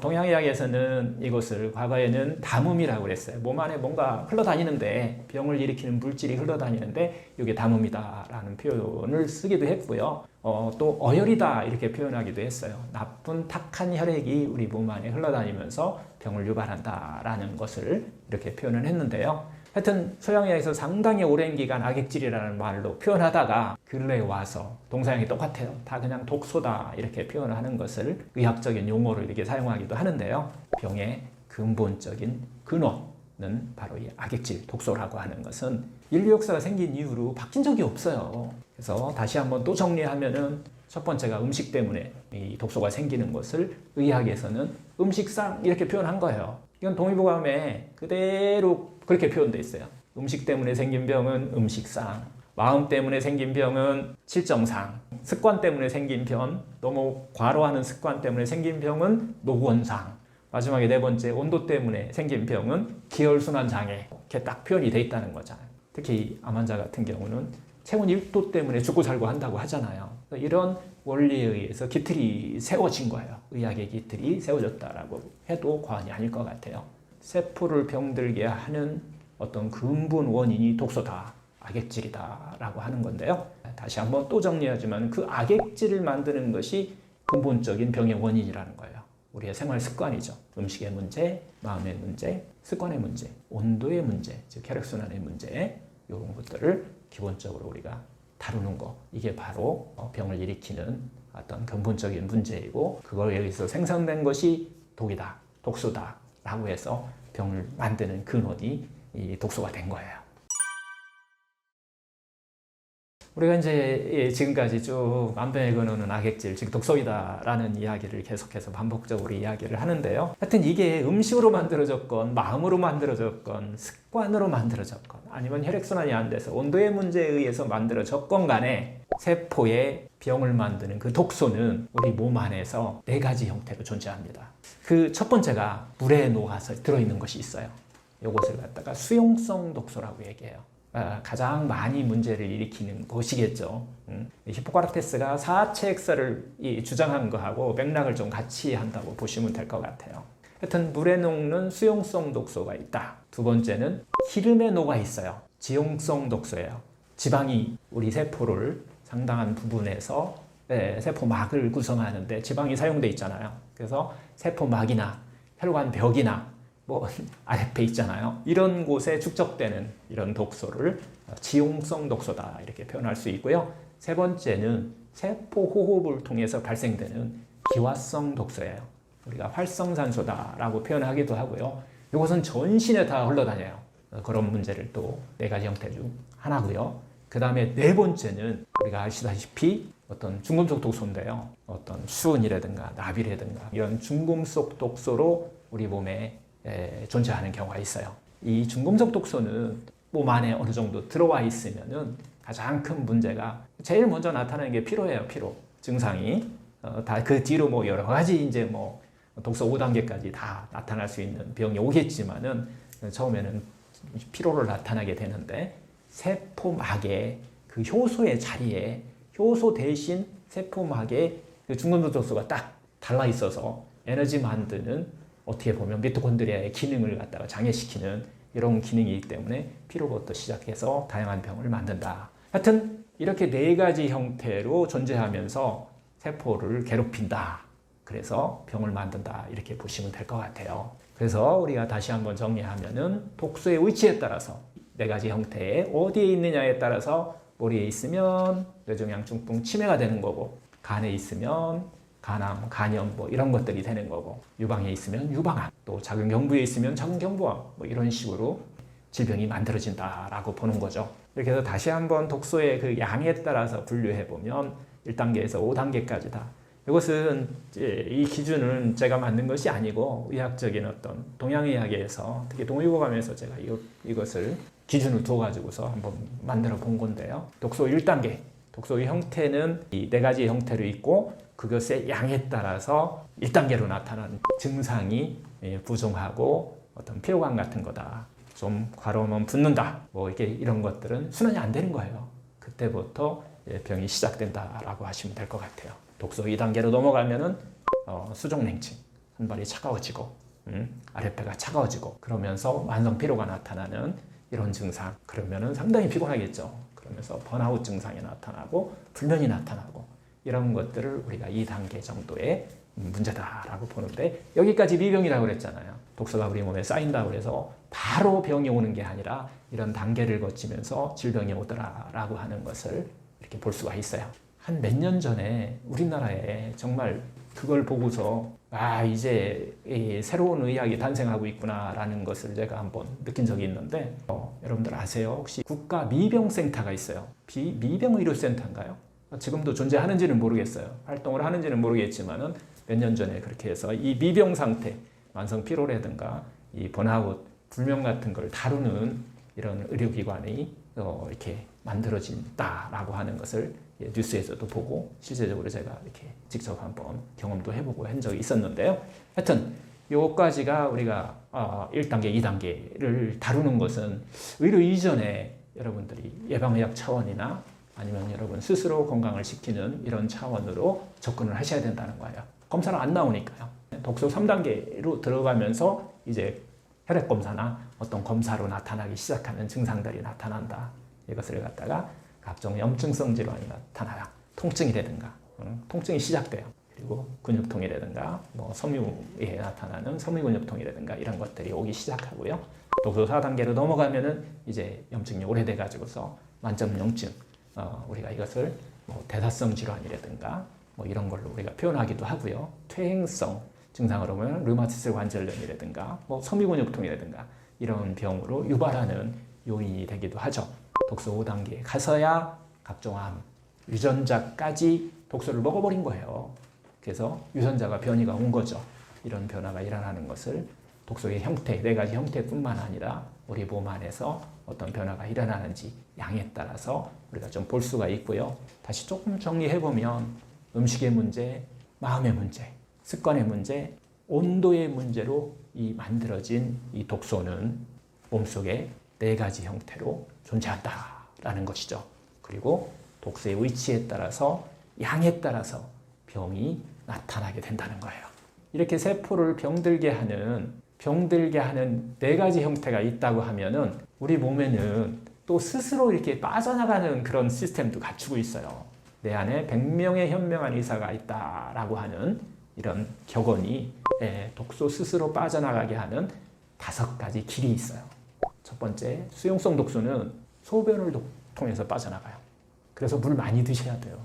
동양의학에서는 이것을 과거에는 담음이라고 그랬어요. 몸 안에 뭔가 흘러다니는데 병을 일으키는 물질이 흘러다니는데 이게 담음이다라는 표현을 쓰기도 했고요. 또 어혈이다 이렇게 표현하기도 했어요. 나쁜 탁한 혈액이 우리 몸 안에 흘러다니면서 병을 유발한다라는 것을 이렇게 표현을 했는데요. 하여튼 서양의학에서 상당히 오랜 기간 악액질이라는 말로 표현하다가 근래에 와서 동서양이 똑같아요. 다 그냥 독소다 이렇게 표현을 하는 것을 의학적인 용어로 이렇게 사용하기도 하는데요. 병의 근본적인 근원은 바로 이 악액질, 독소라고 하는 것은 인류 역사가 생긴 이후로 바뀐 적이 없어요. 그래서 다시 한번 또 정리하면은 첫 번째가 음식 때문에 이 독소가 생기는 것을 의학에서는 음식상 이렇게 표현한 거예요. 이건 동의보감에 그대로 그렇게 표현되어 있어요. 음식 때문에 생긴 병은 음식상, 마음 때문에 생긴 병은 칠정상, 습관 때문에 생긴 병, 너무 과로하는 습관 때문에 생긴 병은 노곤상, 마지막에 4번째 온도 때문에 생긴 병은 기혈순환 장애 이렇게 딱 표현이 돼 있다는 거잖아요. 특히 암 환자 같은 경우는 체온 1도 때문에 죽고 살고 한다고 하잖아요. 이런 원리에 의해서 기틀이 세워진 거예요. 의학의 기틀이 세워졌다라고 해도 과언이 아닐 것 같아요. 세포를 병들게 하는 어떤 근본 원인이 독소다, 악액질이다 라고 하는 건데요. 다시 한번 또 정리하지만 그 악액질을 만드는 것이 근본적인 병의 원인이라는 거예요. 우리의 생활 습관이죠. 음식의 문제, 마음의 문제, 습관의 문제, 온도의 문제, 즉 혈액순환의 문제 이런 것들을 기본적으로 우리가 다루는 거, 이게 바로 병을 일으키는 어떤 근본적인 문제이고, 그거에 의해서 생성된 것이 독이다, 독소다 라고 해서 병을 만드는 근원이 이 독소가 된 거예요. 우리가 이제 지금까지 쭉 만병의 근원은 악액질, 즉 독소이다라는 이야기를 계속해서 반복적으로 이야기를 하는데요. 하여튼 이게 음식으로 만들어졌건 마음으로 만들어졌건 습관으로 만들어졌건 아니면 혈액순환이 안 돼서 온도의 문제에 의해서 만들어졌건 간에 세포에 병을 만드는 그 독소는 우리 몸 안에서 4가지 형태로 존재합니다. 그 첫 번째가 물에 녹아서 들어있는 것이 있어요. 이것을 갖다가 수용성 독소라고 얘기해요. 가장 많이 문제를 일으키는 것이겠죠. 히포크라테스가 사체액설을 주장한 거하고 맥락을 좀 같이 한다고 보시면 될 것 같아요. 하여튼 물에 녹는 수용성 독소가 있다. 두 번째는 기름에 녹아 있어요. 지용성 독소예요. 지방이 우리 세포를 상당한 부분에서 세포막을 구성하는데 지방이 사용돼 있잖아요. 그래서 세포막이나 혈관벽이나 아랫배 있잖아요. 이런 곳에 축적되는 이런 독소를 지용성 독소다 이렇게 표현할 수 있고요. 세 번째는 세포 호흡을 통해서 발생되는 기화성 독소예요. 우리가 활성산소다라고 표현하기도 하고요. 이것은 전신에 다 흘러다녀요. 그런 문제를 또 4가지 형태 중 하나고요. 그 다음에 4번째는 우리가 아시다시피 어떤 중금속 독소인데요. 어떤 수은이라든가 나비라든가 이런 중금속 독소로 우리 몸에 존재하는 경우가 있어요. 이 중금속 독소는 몸 안에 어느 정도 들어와 있으면은 가장 큰 문제가 제일 먼저 나타나는 게 피로예요. 피로 증상이 다 그 뒤로 여러 가지 이제 독소 5단계까지 다 나타날 수 있는 병이 오겠지만은 처음에는 피로를 나타나게 되는데 세포막의 그 효소의 자리에 효소 대신 세포막에 그 중금속 독소가 딱 달라 있어서 에너지 만드는 어떻게 보면 미토콘드리아의 기능을 갖다가 장애시키는 이런 기능이기 때문에 피로부터 시작해서 다양한 병을 만든다. 하여튼 이렇게 4가지 형태로 존재하면서 세포를 괴롭힌다. 그래서 병을 만든다. 이렇게 보시면 될 것 같아요. 그래서 우리가 다시 한번 정리하면은 독소의 위치에 따라서 4가지 형태에 어디에 있느냐에 따라서 머리에 있으면 뇌종양 중풍 치매가 되는 거고, 간에 있으면 간암, 간염 이런 것들이 되는 거고, 유방에 있으면 유방암, 또 작은 경부에 있으면 작은 경부암 이런 식으로 질병이 만들어진다라고 보는 거죠. 이렇게 해서 다시 한번 독소의 그 양에 따라서 분류해 보면 1단계에서 5단계까지다. 이것은 이 기준은 제가 만든 것이 아니고 의학적인 어떤 동양의학에서 특히 동의보감에서 제가 이것을 기준을 두어가지고서 한번 만들어 본 건데요. 독소 1단계, 독소의 형태는 이 4가지 형태로 있고 그것의 양에 따라서 1단계로 나타나는 증상이 부종하고 어떤 피로감 같은 거다. 좀 과로하면 붓는다. 이렇게 이런 것들은 순환이 안 되는 거예요. 그때부터 병이 시작된다라고 하시면 될 것 같아요. 독소 2단계로 넘어가면은 수족냉증, 한 발이 차가워지고 아랫배가 차가워지고 그러면서 만성 피로가 나타나는 이런 증상. 그러면은 상당히 피곤하겠죠. 그러면서 번아웃 증상이 나타나고 불면이 나타나고 이런 것들을 우리가 2단계 정도의 문제다라고 보는데, 여기까지 미병이라고 그랬잖아요. 독소가 우리 몸에 쌓인다고 해서 바로 병이 오는 게 아니라 이런 단계를 거치면서 질병이 오더라라고 하는 것을 이렇게 볼 수가 있어요. 한 몇 년 전에 우리나라에 정말 그걸 보고서 이제 새로운 의학이 탄생하고 있구나라는 것을 제가 한번 느낀 적이 있는데, 여러분들 아세요? 혹시 국가 미병센터가 있어요. 미병의료센터인가요? 지금도 존재하는지는 모르겠어요. 활동을 하는지는 모르겠지만은 몇 년 전에 그렇게 해서 이 미병 상태, 만성 피로라든가 이 번아웃, 불면 같은 걸 다루는 이런 의료기관이 이렇게 만들어진다라고 하는 것을 뉴스에서도 보고 실제적으로 제가 이렇게 직접 한번 경험도 해보고 한 적이 있었는데요. 하여튼 요까지가 우리가 1단계, 2단계를 다루는 것은 의료 이전에 여러분들이 예방의학 차원이나 아니면 여러분 스스로 건강을 지키는 이런 차원으로 접근을 하셔야 된다는 거예요. 검사는 안 나오니까요. 독소 3단계로 들어가면서 이제 혈액 검사나 어떤 검사로 나타나기 시작하는 증상들이 나타난다. 이것을 갖다가 각종 염증성 질환이 나타나요. 통증이라든가 통증이 시작돼요. 그리고 근육통이라든가 섬유에 나타나는 섬유근육통이라든가 이런 것들이 오기 시작하고요. 독소 4단계로 넘어가면은 이제 염증이 오래돼 가지고서 만점염증, 우리가 이것을 뭐 대사성 질환이라든가 뭐 이런 걸로 우리가 표현하기도 하고요. 퇴행성 증상으로 보면 류마티스 관절염이라든가 뭐 섬유근육통이라든가 이런 병으로 유발하는 요인이 되기도 하죠. 독소 5단계에 가서야 각종 암, 유전자까지 독소를 먹어버린 거예요. 그래서 유전자가 변이가 온 거죠. 이런 변화가 일어나는 것을 독소의 형태, 4가지 형태뿐만 아니라 우리 몸 안에서 어떤 변화가 일어나는지 양에 따라서 우리가 좀 볼 수가 있고요. 다시 조금 정리해보면 음식의 문제, 마음의 문제, 습관의 문제, 온도의 문제로 이 만들어진 이 독소는 몸속에 4가지 형태로 존재한다라는 것이죠. 그리고 독소의 위치에 따라서 양에 따라서 병이 나타나게 된다는 거예요. 이렇게 세포를 병들게 하는 4가지 형태가 있다고 하면은 우리 몸에는 또 스스로 이렇게 빠져나가는 그런 시스템도 갖추고 있어요. 내 안에 100명의 현명한 의사가 있다라고 하는 이런 격언이 독소 스스로 빠져나가게 하는 5가지 길이 있어요. 첫 번째, 수용성 독소는 소변을 통해서 빠져나가요. 그래서 물 많이 드셔야 돼요.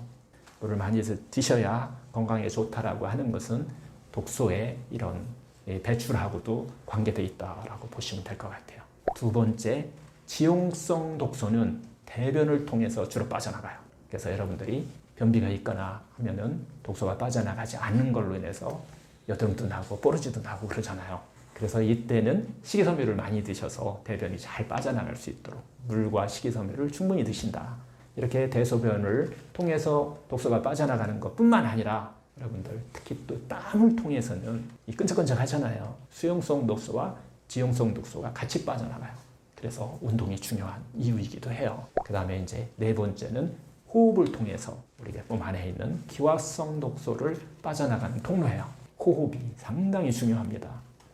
물을 많이 드셔야 건강에 좋다라고 하는 것은 독소의 이런 배출하고도 관계되어 있다라고 보시면 될 것 같아요. 두 번째, 지용성 독소는 대변을 통해서 주로 빠져나가요. 그래서 여러분들이 변비가 있거나 하면은 독소가 빠져나가지 않는 걸로 인해서 여드름도 나고 뽀르지도 나고 그러잖아요. 그래서 이때는 식이섬유를 많이 드셔서 대변이 잘 빠져나갈 수 있도록 물과 식이섬유를 충분히 드신다. 이렇게 대소변을 통해서 독소가 빠져나가는 것뿐만 아니라 여러분들 특히 또 땀을 통해서는 이 끈적끈적하잖아요. 수용성 독소와 지용성 독소가 같이 빠져나가요. 그래서 운동이 중요한 이유이기도 해요. 그 다음에 이제 4번째는 호흡을 통해서 우리가 몸 안에 있는 기화성 독소를 빠져나가는 통로예요. 호흡이 상당히 중요합니다.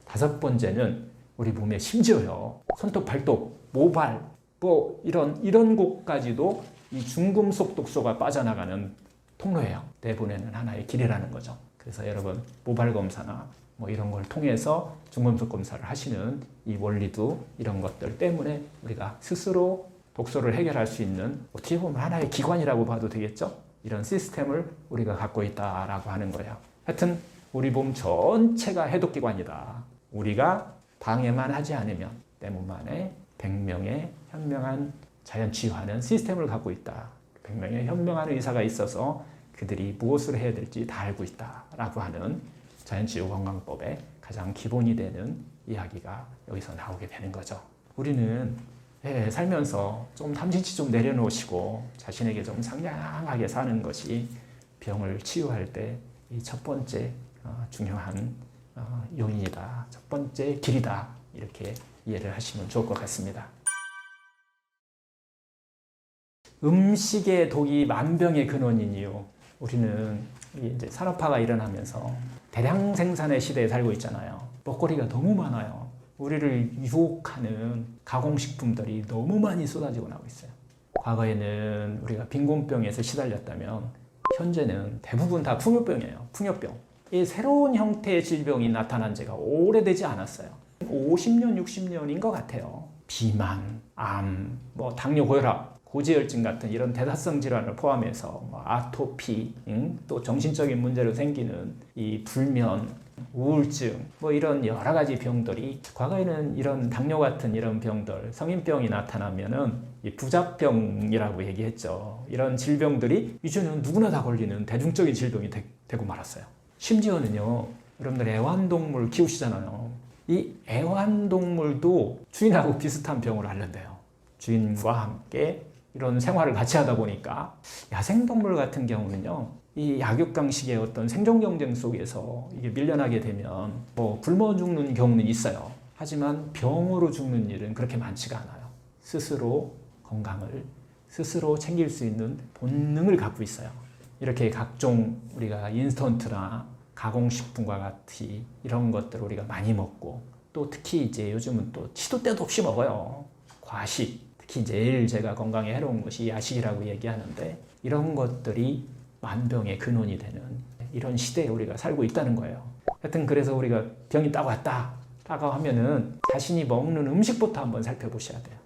5번째는 우리 몸에 심지어요. 손톱, 발톱, 모발 뭐 이런 곳까지도 이 중금속 독소가 빠져나가는 통로예요. 내보내는 하나의 길이라는 거죠. 그래서 여러분 모발 검사나 뭐 이런 걸 통해서 중금속 검사를 하시는 이 원리도 이런 것들 때문에 우리가 스스로 독소를 해결할 수 있는 어떻게 보면 하나의 기관이라고 봐도 되겠죠. 이런 시스템을 우리가 갖고 있다라고 하는 거예요. 하여튼 우리 몸 전체가 해독기관이다. 우리가 방해만 하지 않으면 내 몸 안에 100명의 현명한 자연치유하는 시스템을 갖고 있다. 100명의 현명한 의사가 있어서 그들이 무엇을 해야 될지 다 알고 있다라고 하는 자연치유 건강법의 가장 기본이 되는 이야기가 여기서 나오게 되는 거죠. 우리는 살면서 좀 탐진치 좀 내려놓으시고 자신에게 좀 상냥하게 사는 것이 병을 치유할 때 이 첫 번째 중요한 요인이다. 첫 번째 길이다. 이렇게 이해를 하시면 좋을 것 같습니다. 음식의 독이 만병의 근원인 이유. 우리는 이제 산업화가 일어나면서 대량 생산의 시대에 살고 있잖아요. 먹거리가 너무 많아요. 우리를 유혹하는 가공식품들이 너무 많이 쏟아지고 나오고 있어요. 과거에는 우리가 빈곤병에서 시달렸다면 현재는 대부분 다 풍요병이에요. 풍요병. 이 새로운 형태의 질병이 나타난 지가 오래되지 않았어요. 50년, 60년인 것 같아요. 비만, 암, 뭐 당뇨, 고혈압, 고지혈증 같은 이런 대사성 질환을 포함해서 뭐 아토피, 또 정신적인 문제로 생기는 이 불면, 우울증, 뭐 이런 여러 가지 병들이 과거에는 이런 당뇨 같은 이런 병들, 성인병이 나타나면은 이 부작병이라고 얘기했죠. 이런 질병들이 이제는 누구나 다 걸리는 대중적인 질병이 되고 말았어요. 심지어는요, 여러분들 애완동물 키우시잖아요. 이 애완동물도 주인하고 비슷한 병을 앓는데요. 주인과 함께 이런 생활을 같이 하다 보니까 야생동물 같은 경우는요, 이 약육강식의 어떤 생존 경쟁 속에서 이게 밀려나게 되면 뭐 굶어 죽는 경우는 있어요. 하지만 병으로 죽는 일은 그렇게 많지가 않아요. 스스로 건강을 스스로 챙길 수 있는 본능을 갖고 있어요. 이렇게 각종 우리가 인스턴트나 가공식품과 같이 이런 것들을 우리가 많이 먹고 또 특히 이제 요즘은 또 시도 때도 없이 먹어요. 과식. 특히 제일 제가 건강에 해로운 것이 야식이라고 얘기하는데 이런 것들이 만병의 근원이 되는 이런 시대에 우리가 살고 있다는 거예요. 하여튼 그래서 우리가 병이 딱 왔다라고 하면은 자신이 먹는 음식부터 한번 살펴보셔야 돼요.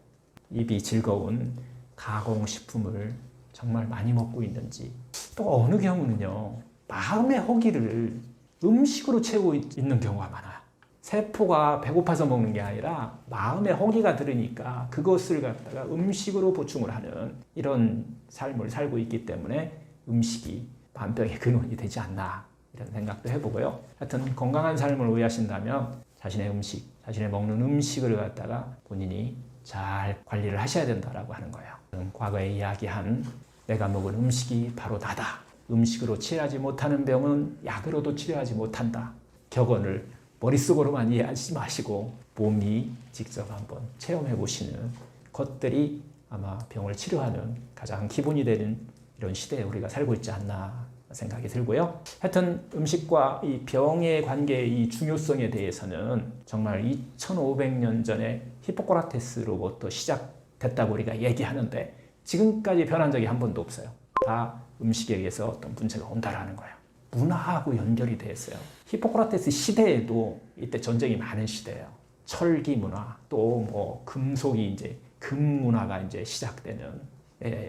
입이 즐거운 가공식품을 정말 많이 먹고 있는지, 또 어느 경우는요, 마음의 허기를 음식으로 채우고 있는 경우가 많아요. 세포가 배고파서 먹는 게 아니라 마음의 허기가 들으니까 그것을 갖다가 음식으로 보충을 하는 이런 삶을 살고 있기 때문에 음식이 만병의 근원이 되지 않나, 이런 생각도 해보고요. 하여튼 건강한 삶을 위하신다면 자신의 음식, 자신의 먹는 음식을 갖다가 본인이 잘 관리를 하셔야 된다라고 하는 거예요. 과거에 이야기한 내가 먹은 음식이 바로 나다. 음식으로 치료하지 못하는 병은 약으로도 치료하지 못한다. 격언을 머릿속으로만 이해하지 마시고 몸이 직접 한번 체험해 보시는 것들이 아마 병을 치료하는 가장 기본이 되는 이런 시대에 우리가 살고 있지 않나 생각이 들고요. 하여튼 음식과 이 병의 관계의 이 중요성에 대해서는 정말 2500년 전에 히포크라테스로부터 시작됐다고 우리가 얘기하는데 지금까지 변한 적이 한 번도 없어요. 다 음식에 의해서 어떤 문제가 온다라는 거예요. 문화하고 연결이 돼 있어요. 히포크라테스 시대에도 이때 전쟁이 많은 시대예요. 철기 문화, 또 뭐 금속이 이제 금 문화가 이제 시작되는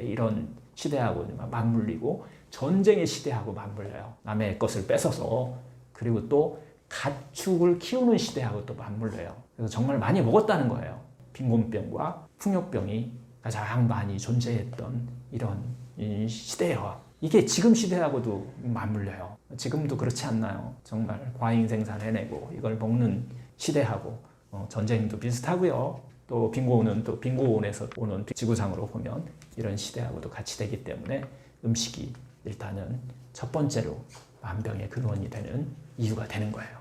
이런 시대하고 맞물리고 전쟁의 시대하고 맞물려요. 남의 것을 뺏어서, 그리고 또 가축을 키우는 시대하고 또 맞물려요. 그래서 정말 많이 먹었다는 거예요. 빈곤병과 풍요병이 가장 많이 존재했던 이런 시대예요. 이게 지금 시대하고도 맞물려요. 지금도 그렇지 않나요? 정말 과잉 생산해내고 이걸 먹는 시대하고 전쟁도 비슷하고요. 또 빈곤은 또 빈곤에서 오는 지구상으로 보면 이런 시대하고도 같이 되기 때문에 음식이 일단은 첫 번째로 만병의 근원이 되는 이유가 되는 거예요.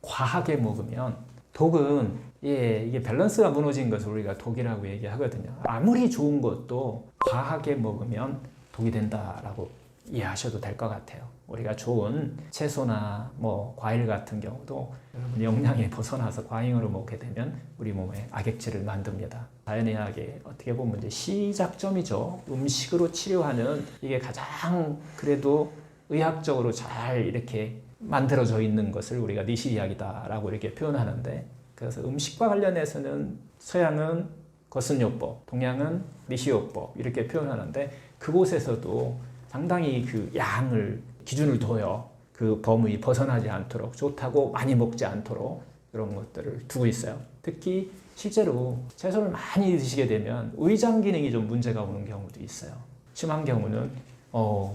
과하게 먹으면 독은 이게 밸런스가 무너진 것을 우리가 독이라고 얘기하거든요. 아무리 좋은 것도 과하게 먹으면 독이 된다라고 이해하셔도 될 것 같아요. 우리가 좋은 채소나 뭐 과일 같은 경우도 영양에 벗어나서 과잉으로 먹게 되면 우리 몸에 악액질을 만듭니다. 자연의학의 어떻게 보면 이제 시작점이죠. 음식으로 치료하는 이게 가장 그래도 의학적으로 잘 이렇게 만들어져 있는 것을 우리가 니시의학이다라고 이렇게 표현하는데, 그래서 음식과 관련해서는 서양은 거슨요법, 동양은 니시요법 이렇게 표현하는데, 그곳에서도 상당히 그 양을 기준을 둬요. 그 범위 벗어나지 않도록, 좋다고 많이 먹지 않도록 그런 것들을 두고 있어요. 특히 실제로 채소를 많이 드시게 되면 위장 기능이 좀 문제가 오는 경우도 있어요. 심한 경우는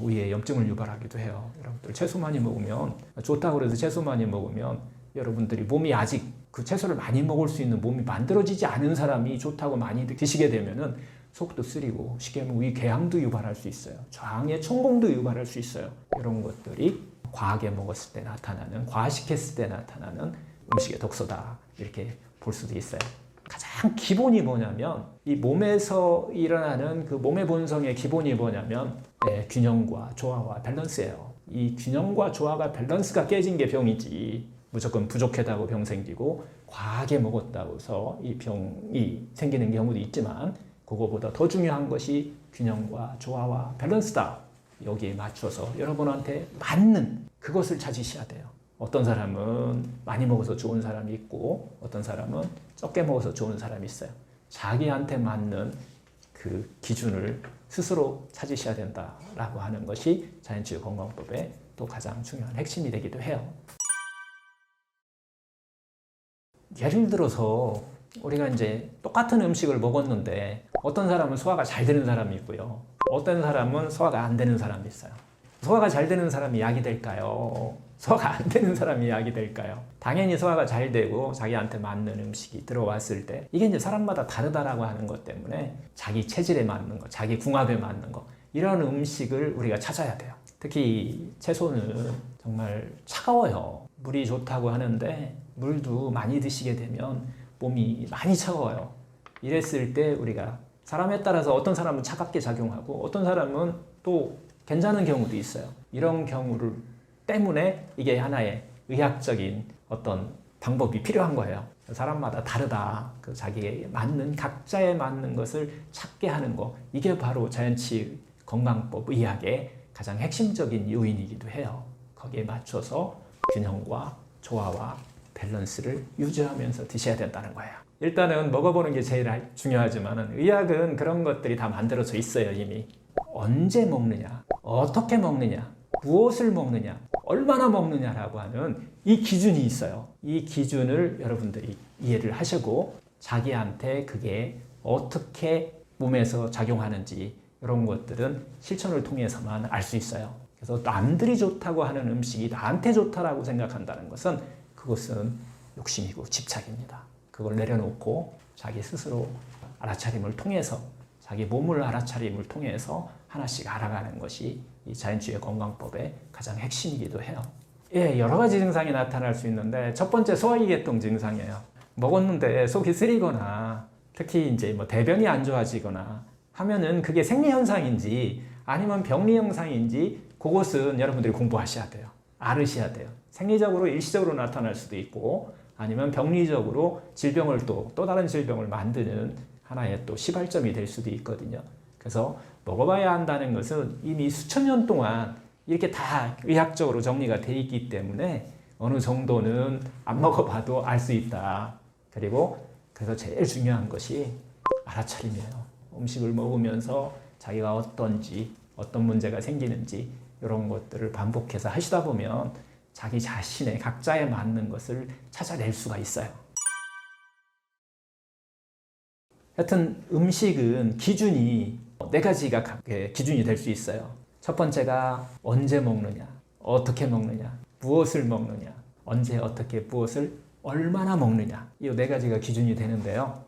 위에 염증을 유발하기도 해요. 여러분들 채소 많이 먹으면, 좋다고 그래서 채소 많이 먹으면 여러분들이 몸이 아직 그 채소를 많이 먹을 수 있는 몸이 만들어지지 않은 사람이 좋다고 많이 드시게 되면은 속도 쓰리고 쉽게 하면 위궤양도 유발할 수 있어요. 장의 천공도 유발할 수 있어요. 이런 것들이 과하게 먹었을 때 나타나는, 과식했을 때 나타나는 음식의 독소다, 이렇게 볼 수도 있어요. 가장 기본이 뭐냐면 이 몸에서 일어나는 그 몸의 본성의 기본이 뭐냐면 균형과 조화와 밸런스예요. 이 균형과 조화가 밸런스가 깨진 게 병이지, 무조건 부족하다고 병 생기고 과하게 먹었다고 해서 이 병이 생기는 경우도 있지만, 그거보다 더 중요한 것이 균형과 조화와 밸런스다. 여기에 맞춰서 여러분한테 맞는 그것을 찾으셔야 돼요. 어떤 사람은 많이 먹어서 좋은 사람이 있고 어떤 사람은 적게 먹어서 좋은 사람이 있어요. 자기한테 맞는 그 기준을 스스로 찾으셔야 된다라고 하는 것이 자연치유 건강법의 또 가장 중요한 핵심이 되기도 해요. 예를 들어서 우리가 이제 똑같은 음식을 먹었는데 어떤 사람은 소화가 잘 되는 사람이 있고요. 어떤 사람은 소화가 안 되는 사람이 있어요. 소화가 잘 되는 사람이 약이 될까요? 소화가 안 되는 사람이 약이 될까요? 당연히 소화가 잘 되고 자기한테 맞는 음식이 들어왔을 때 이게 이제 사람마다 다르다라고 하는 것 때문에 자기 체질에 맞는 거, 자기 궁합에 맞는 거, 이런 음식을 우리가 찾아야 돼요. 특히 채소는 정말 차가워요. 물이 좋다고 하는데 물도 많이 드시게 되면 몸이 많이 차가워요. 이랬을 때 우리가 사람에 따라서 어떤 사람은 차갑게 작용하고 어떤 사람은 또 괜찮은 경우도 있어요. 이런 경우를 때문에 이게 하나의 의학적인 어떤 방법이 필요한 거예요. 사람마다 다르다. 그 자기에 맞는, 각자에 맞는 것을 찾게 하는 거, 이게 바로 자연치유 건강법 의학의 가장 핵심적인 요인이기도 해요. 거기에 맞춰서 균형과 조화와 밸런스를 유지하면서 드셔야 된다는 거예요. 일단은 먹어보는 게 제일 중요하지만 의학은 그런 것들이 다 만들어져 있어요. 이미 언제 먹느냐, 어떻게 먹느냐, 무엇을 먹느냐, 얼마나 먹느냐라고 하는 이 기준이 있어요. 이 기준을 여러분들이 이해를 하시고 자기한테 그게 어떻게 몸에서 작용하는지 이런 것들은 실천을 통해서만 알 수 있어요. 그래서 남들이 좋다고 하는 음식이 나한테 좋다라고 생각한다는 것은 그것은 욕심이고 집착입니다. 그걸 내려놓고 자기 스스로 알아차림을 통해서 자기 몸을 알아차림을 통해서 하나씩 알아가는 것이 이 자연주의 건강법의 가장 핵심이기도 해요. 예, 여러 가지 증상이 나타날 수 있는데 첫 번째 소화기계통 증상이에요. 먹었는데 속이 쓰리거나 특히 이제 뭐 대변이 안 좋아지거나 하면은 그게 생리 현상인지 아니면 병리 현상인지 그것은 여러분들이 공부하셔야 돼요. 알으셔야 돼요. 생리적으로 일시적으로 나타날 수도 있고 아니면 병리적으로 질병을 또 다른 질병을 만드는 하나의 또 시발점이 될 수도 있거든요. 그래서 먹어봐야 한다는 것은 이미 수천 년 동안 이렇게 다 의학적으로 정리가 돼 있기 때문에 어느 정도는 안 먹어봐도 알 수 있다. 그리고 그래서 제일 중요한 것이 알아차림이에요. 음식을 먹으면서 자기가 어떤지 어떤 문제가 생기는지 이런 것들을 반복해서 하시다 보면 자기 자신의 각자에 맞는 것을 찾아낼 수가 있어요. 하여튼 음식은 기준이 네 가지가 기준이 될 수 있어요. 첫 번째가 언제 먹느냐, 어떻게 먹느냐, 무엇을 먹느냐, 언제 어떻게 무엇을 얼마나 먹느냐, 이 네 가지가 기준이 되는데요.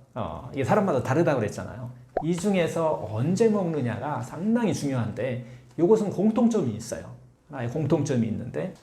이게 사람마다 다르다고 그랬잖아요. 이 중에서 언제 먹느냐가 상당히 중요한데 이것은 공통점이 있어요. 하나의 공통점이 있는데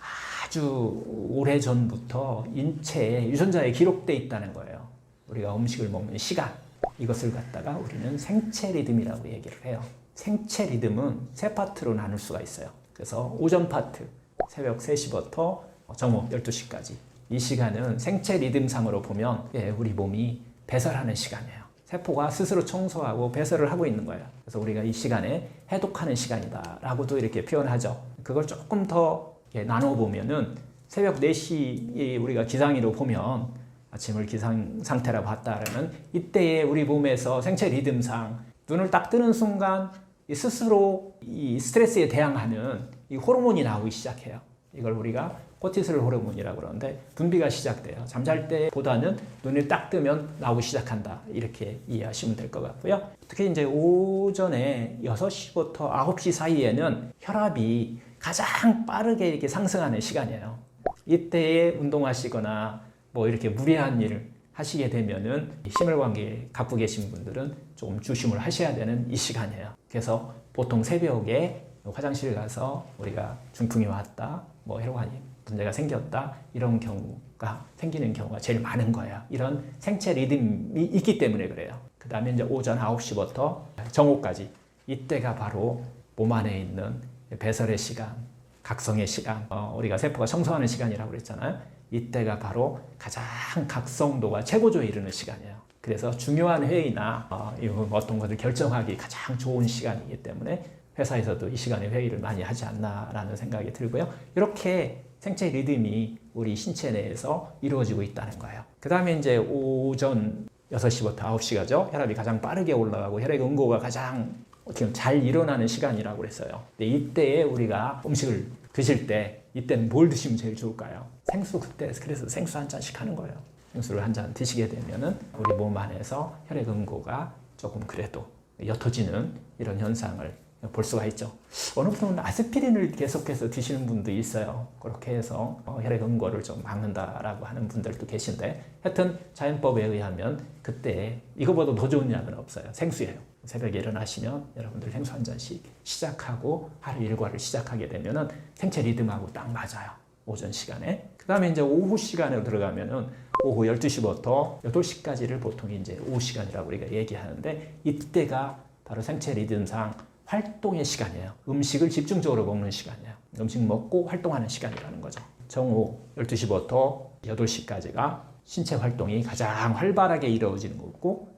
아주 오래전부터 인체에 유전자에 기록되어 있다는 거예요. 우리가 음식을 먹는 시간, 이것을 갖다가 우리는 생체 리듬이라고 얘기를 해요. 생체 리듬은 세 파트로 나눌 수가 있어요. 그래서 오전 파트, 새벽 3시부터 저녁 12시까지 이 시간은 생체 리듬상으로 보면 우리 몸이 배설하는 시간이에요. 세포가 스스로 청소하고 배설을 하고 있는 거예요. 그래서 우리가 이 시간에 해독하는 시간이다 라고도 이렇게 표현하죠. 그걸 조금 더 나눠보면은 새벽 4시 우리가 기상이로 보면 아침을 기상 상태라고 봤다면 이때에 우리 몸에서 생체 리듬상 눈을 딱 뜨는 순간 스스로 이 스트레스에 대항하는 이 호르몬이 나오기 시작해요. 이걸 우리가 코티솔 호르몬이라고 그러는데 분비가 시작돼요. 잠잘 때보다는 눈을 딱 뜨면 나오기 시작한다. 이렇게 이해하시면 될 것 같고요. 특히 이제 오전에 6시부터 9시 사이에는 혈압이 가장 빠르게 이렇게 상승하는 시간이에요. 이때에 운동하시거나 뭐 이렇게 무리한 일을 하시게 되면은 심혈관계 갖고 계신 분들은 조금 조심을 하셔야 되는 이 시간이에요. 그래서 보통 새벽에 화장실 가서 우리가 중풍이 왔다, 뭐 혈관이 문제가 생겼다 이런 경우가 생기는 경우가 제일 많은 거예요. 이런 생체 리듬이 있기 때문에 그래요. 그 다음에 이제 오전 9시부터 정오까지 이때가 바로 몸 안에 있는 배설의 시간, 각성의 시간, 우리가 세포가 청소하는 시간이라고 그랬잖아요. 이때가 바로 가장 각성도가 최고조에 이르는 시간이에요. 그래서 중요한 회의나 어떤 것을 결정하기 가장 좋은 시간이기 때문에 회사에서도 이 시간에 회의를 많이 하지 않나라는 생각이 들고요. 이렇게 생체 리듬이 우리 신체 내에서 이루어지고 있다는 거예요. 그 다음에 이제 오전 6시부터 9시가죠. 혈압이 가장 빠르게 올라가고 혈액 응고가 가장 잘 일어나는 시간이라고 그랬어요. 근데 이때에 우리가 음식을 드실 때 이때는 뭘 드시면 제일 좋을까요? 생수 그때 그래서 생수 한 잔씩 하는 거예요. 생수를 한 잔 드시게 되면은 우리 몸 안에서 혈액 응고가 조금 그래도 옅어지는 이런 현상을 볼 수가 있죠. 어느 분은 아스피린을 계속해서 드시는 분도 있어요. 그렇게 해서 혈액 응고를 좀 막는다라고 하는 분들도 계신데 하여튼 자연법에 의하면 그때 이거보다 더 좋은 약은 없어요. 생수예요. 새벽에 일어나시면 여러분들 생수 한 잔씩 시작하고 하루 일과를 시작하게 되면은 생체 리듬하고 딱 맞아요. 오전 시간에. 그 다음에 이제 오후 시간으로 들어가면은 오후 12시부터 8시까지를 보통 이제 오후 시간이라고 우리가 얘기하는데 이때가 바로 생체 리듬상 활동의 시간이에요. 음식을 집중적으로 먹는 시간이에요. 음식 먹고 활동하는 시간이라는 거죠. 정오 12시부터 8시까지가 신체 활동이 가장 활발하게 이루어지는 거고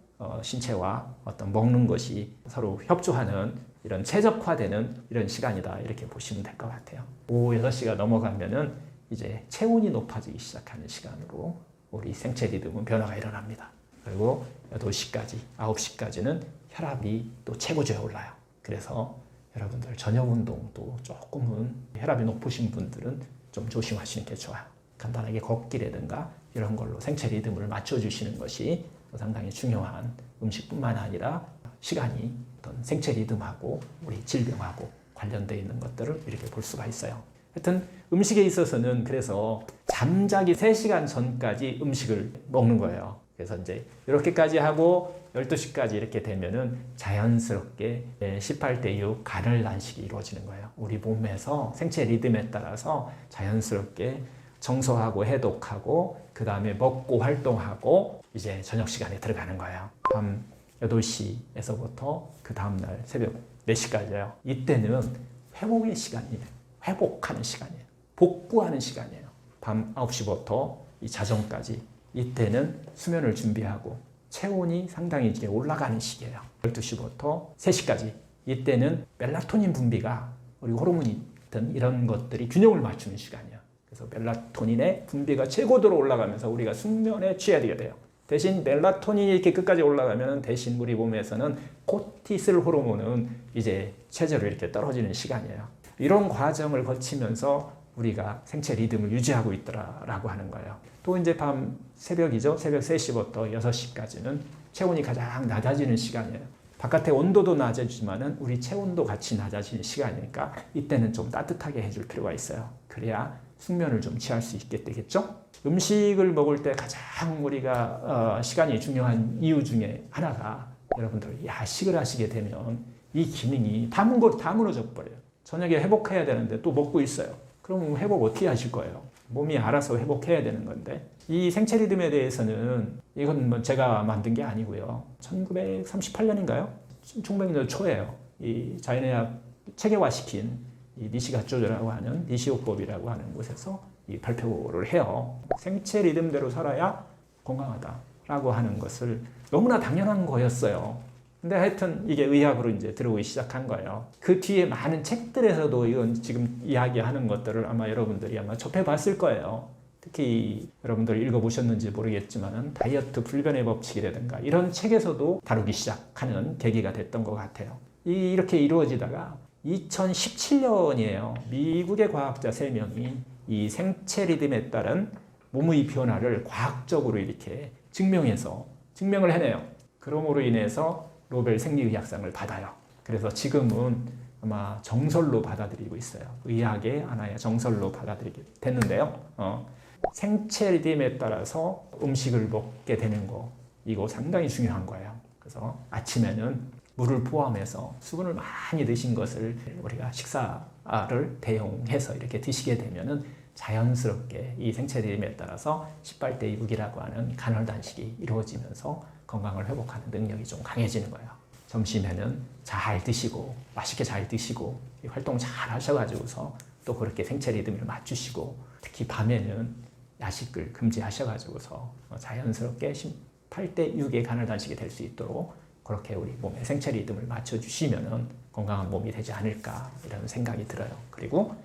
신체와 어떤 먹는 것이 서로 협조하는 이런 최적화되는 이런 시간이다 이렇게 보시면 될 것 같아요. 오후 6시가 넘어가면은 이제 체온이 높아지기 시작하는 시간으로 우리 생체 리듬은 변화가 일어납니다. 그리고 8시까지, 9시까지는 혈압이 또 최고조에 올라요. 그래서 여러분들 저녁 운동도 조금은 혈압이 높으신 분들은 좀 조심하시는 게 좋아요. 간단하게 걷기라든가 이런 걸로 생체 리듬을 맞춰주시는 것이 상당히 중요한 음식뿐만 아니라 시간이 어떤 생체 리듬하고 우리 질병하고 관련되어 있는 것들을 이렇게 볼 수가 있어요. 하여튼 음식에 있어서는 그래서 잠자기 3시간 전까지 음식을 먹는 거예요. 그래서 이제 이렇게까지 하고 12시까지 이렇게 되면은 자연스럽게 18대 6 간헐 단식이 이루어지는 거예요. 우리 몸에서 생체 리듬에 따라서 자연스럽게 청소하고 해독하고 그 다음에 먹고 활동하고 이제 저녁 시간에 들어가는 거예요. 밤 8시에서부터 그 다음날 새벽 4시까지요. 이때는 회복의 시간이에요. 회복하는 시간이에요. 복구하는 시간이에요. 밤 9시부터 이 자정까지 이때는 수면을 준비하고 체온이 상당히 이제 올라가는 시기예요. 12시부터 3시까지 이때는 멜라토닌 분비가 우리 호르몬이든 이런 것들이 균형을 맞추는 시간이에요. 그래서 멜라토닌의 분비가 최고도로 올라가면서 우리가 숙면에 취하게 돼요. 대신 멜라토닌이 이렇게 끝까지 올라가면 대신 우리 몸에서는 코티솔 호르몬은 이제 최저로 이렇게 떨어지는 시간이에요. 이런 과정을 거치면서 우리가 생체 리듬을 유지하고 있더라라고 하는 거예요. 또 이제 밤 새벽이죠. 새벽 3시부터 6시까지는 체온이 가장 낮아지는 시간이에요. 바깥의 온도도 낮아지지만은 우리 체온도 같이 낮아지는 시간이니까 이때는 좀 따뜻하게 해줄 필요가 있어요. 그래야 숙면을 좀 취할 수 있게 되겠죠. 음식을 먹을 때 가장 우리가 시간이 중요한 이유 중에 하나가 여러분들 야식을 하시게 되면 이 기능이 다 무너져 버려요. 저녁에 회복해야 되는데 또 먹고 있어요. 그럼 회복 어떻게 하실 거예요? 몸이 알아서 회복해야 되는 건데 이 생체 리듬에 대해서는 이건 뭐 제가 만든 게 아니고요. 1938년인가요? 1900년 초예요. 이 자연의학 체계화시킨 이 니시가쪼라고 하는 니시요법이라고 하는 곳에서 이 발표를 해요. 생체 리듬대로 살아야 건강하다라고 하는 것을 너무나 당연한 거였어요. 근데 하여튼 이게 의학으로 이제 들어오기 시작한 거예요. 그 뒤에 많은 책들에서도 이건 지금 이야기하는 것들을 아마 여러분들이 아마 접해봤을 거예요. 특히 여러분들 읽어보셨는지 모르겠지만 다이어트 불변의 법칙이라든가 이런 책에서도 다루기 시작하는 계기가 됐던 것 같아요. 이렇게 이루어지다가 2017년이에요. 미국의 과학자 3명이 이 생체 리듬에 따른 몸의 변화를 과학적으로 이렇게 증명을 해내요. 그러므로 인해서 노벨 생리의학상을 받아요. 그래서 지금은 아마 정설로 받아들이고 있어요. 의학의 하나의 정설로 받아들이게 됐는데요. 생체 리듬에 따라서 음식을 먹게 되는 거 이거 상당히 중요한 거예요. 그래서 아침에는 물을 포함해서 수분을 많이 드신 것을 우리가 식사를 대용해서 이렇게 드시게 되면은 자연스럽게 이 생체 리듬에 따라서 18대 6이라고 하는 간헐 단식이 이루어지면서 건강을 회복하는 능력이 좀 강해지는 거예요. 점심에는 잘 드시고 맛있게 잘 드시고 활동 잘 하셔가지고서 또 그렇게 생체 리듬을 맞추시고 특히 밤에는 야식을 금지하셔가지고서 자연스럽게 18대 6의 간헐 단식이 될 수 있도록 그렇게 우리 몸의 생체 리듬을 맞춰주시면은 건강한 몸이 되지 않을까 이런 생각이 들어요. 그리고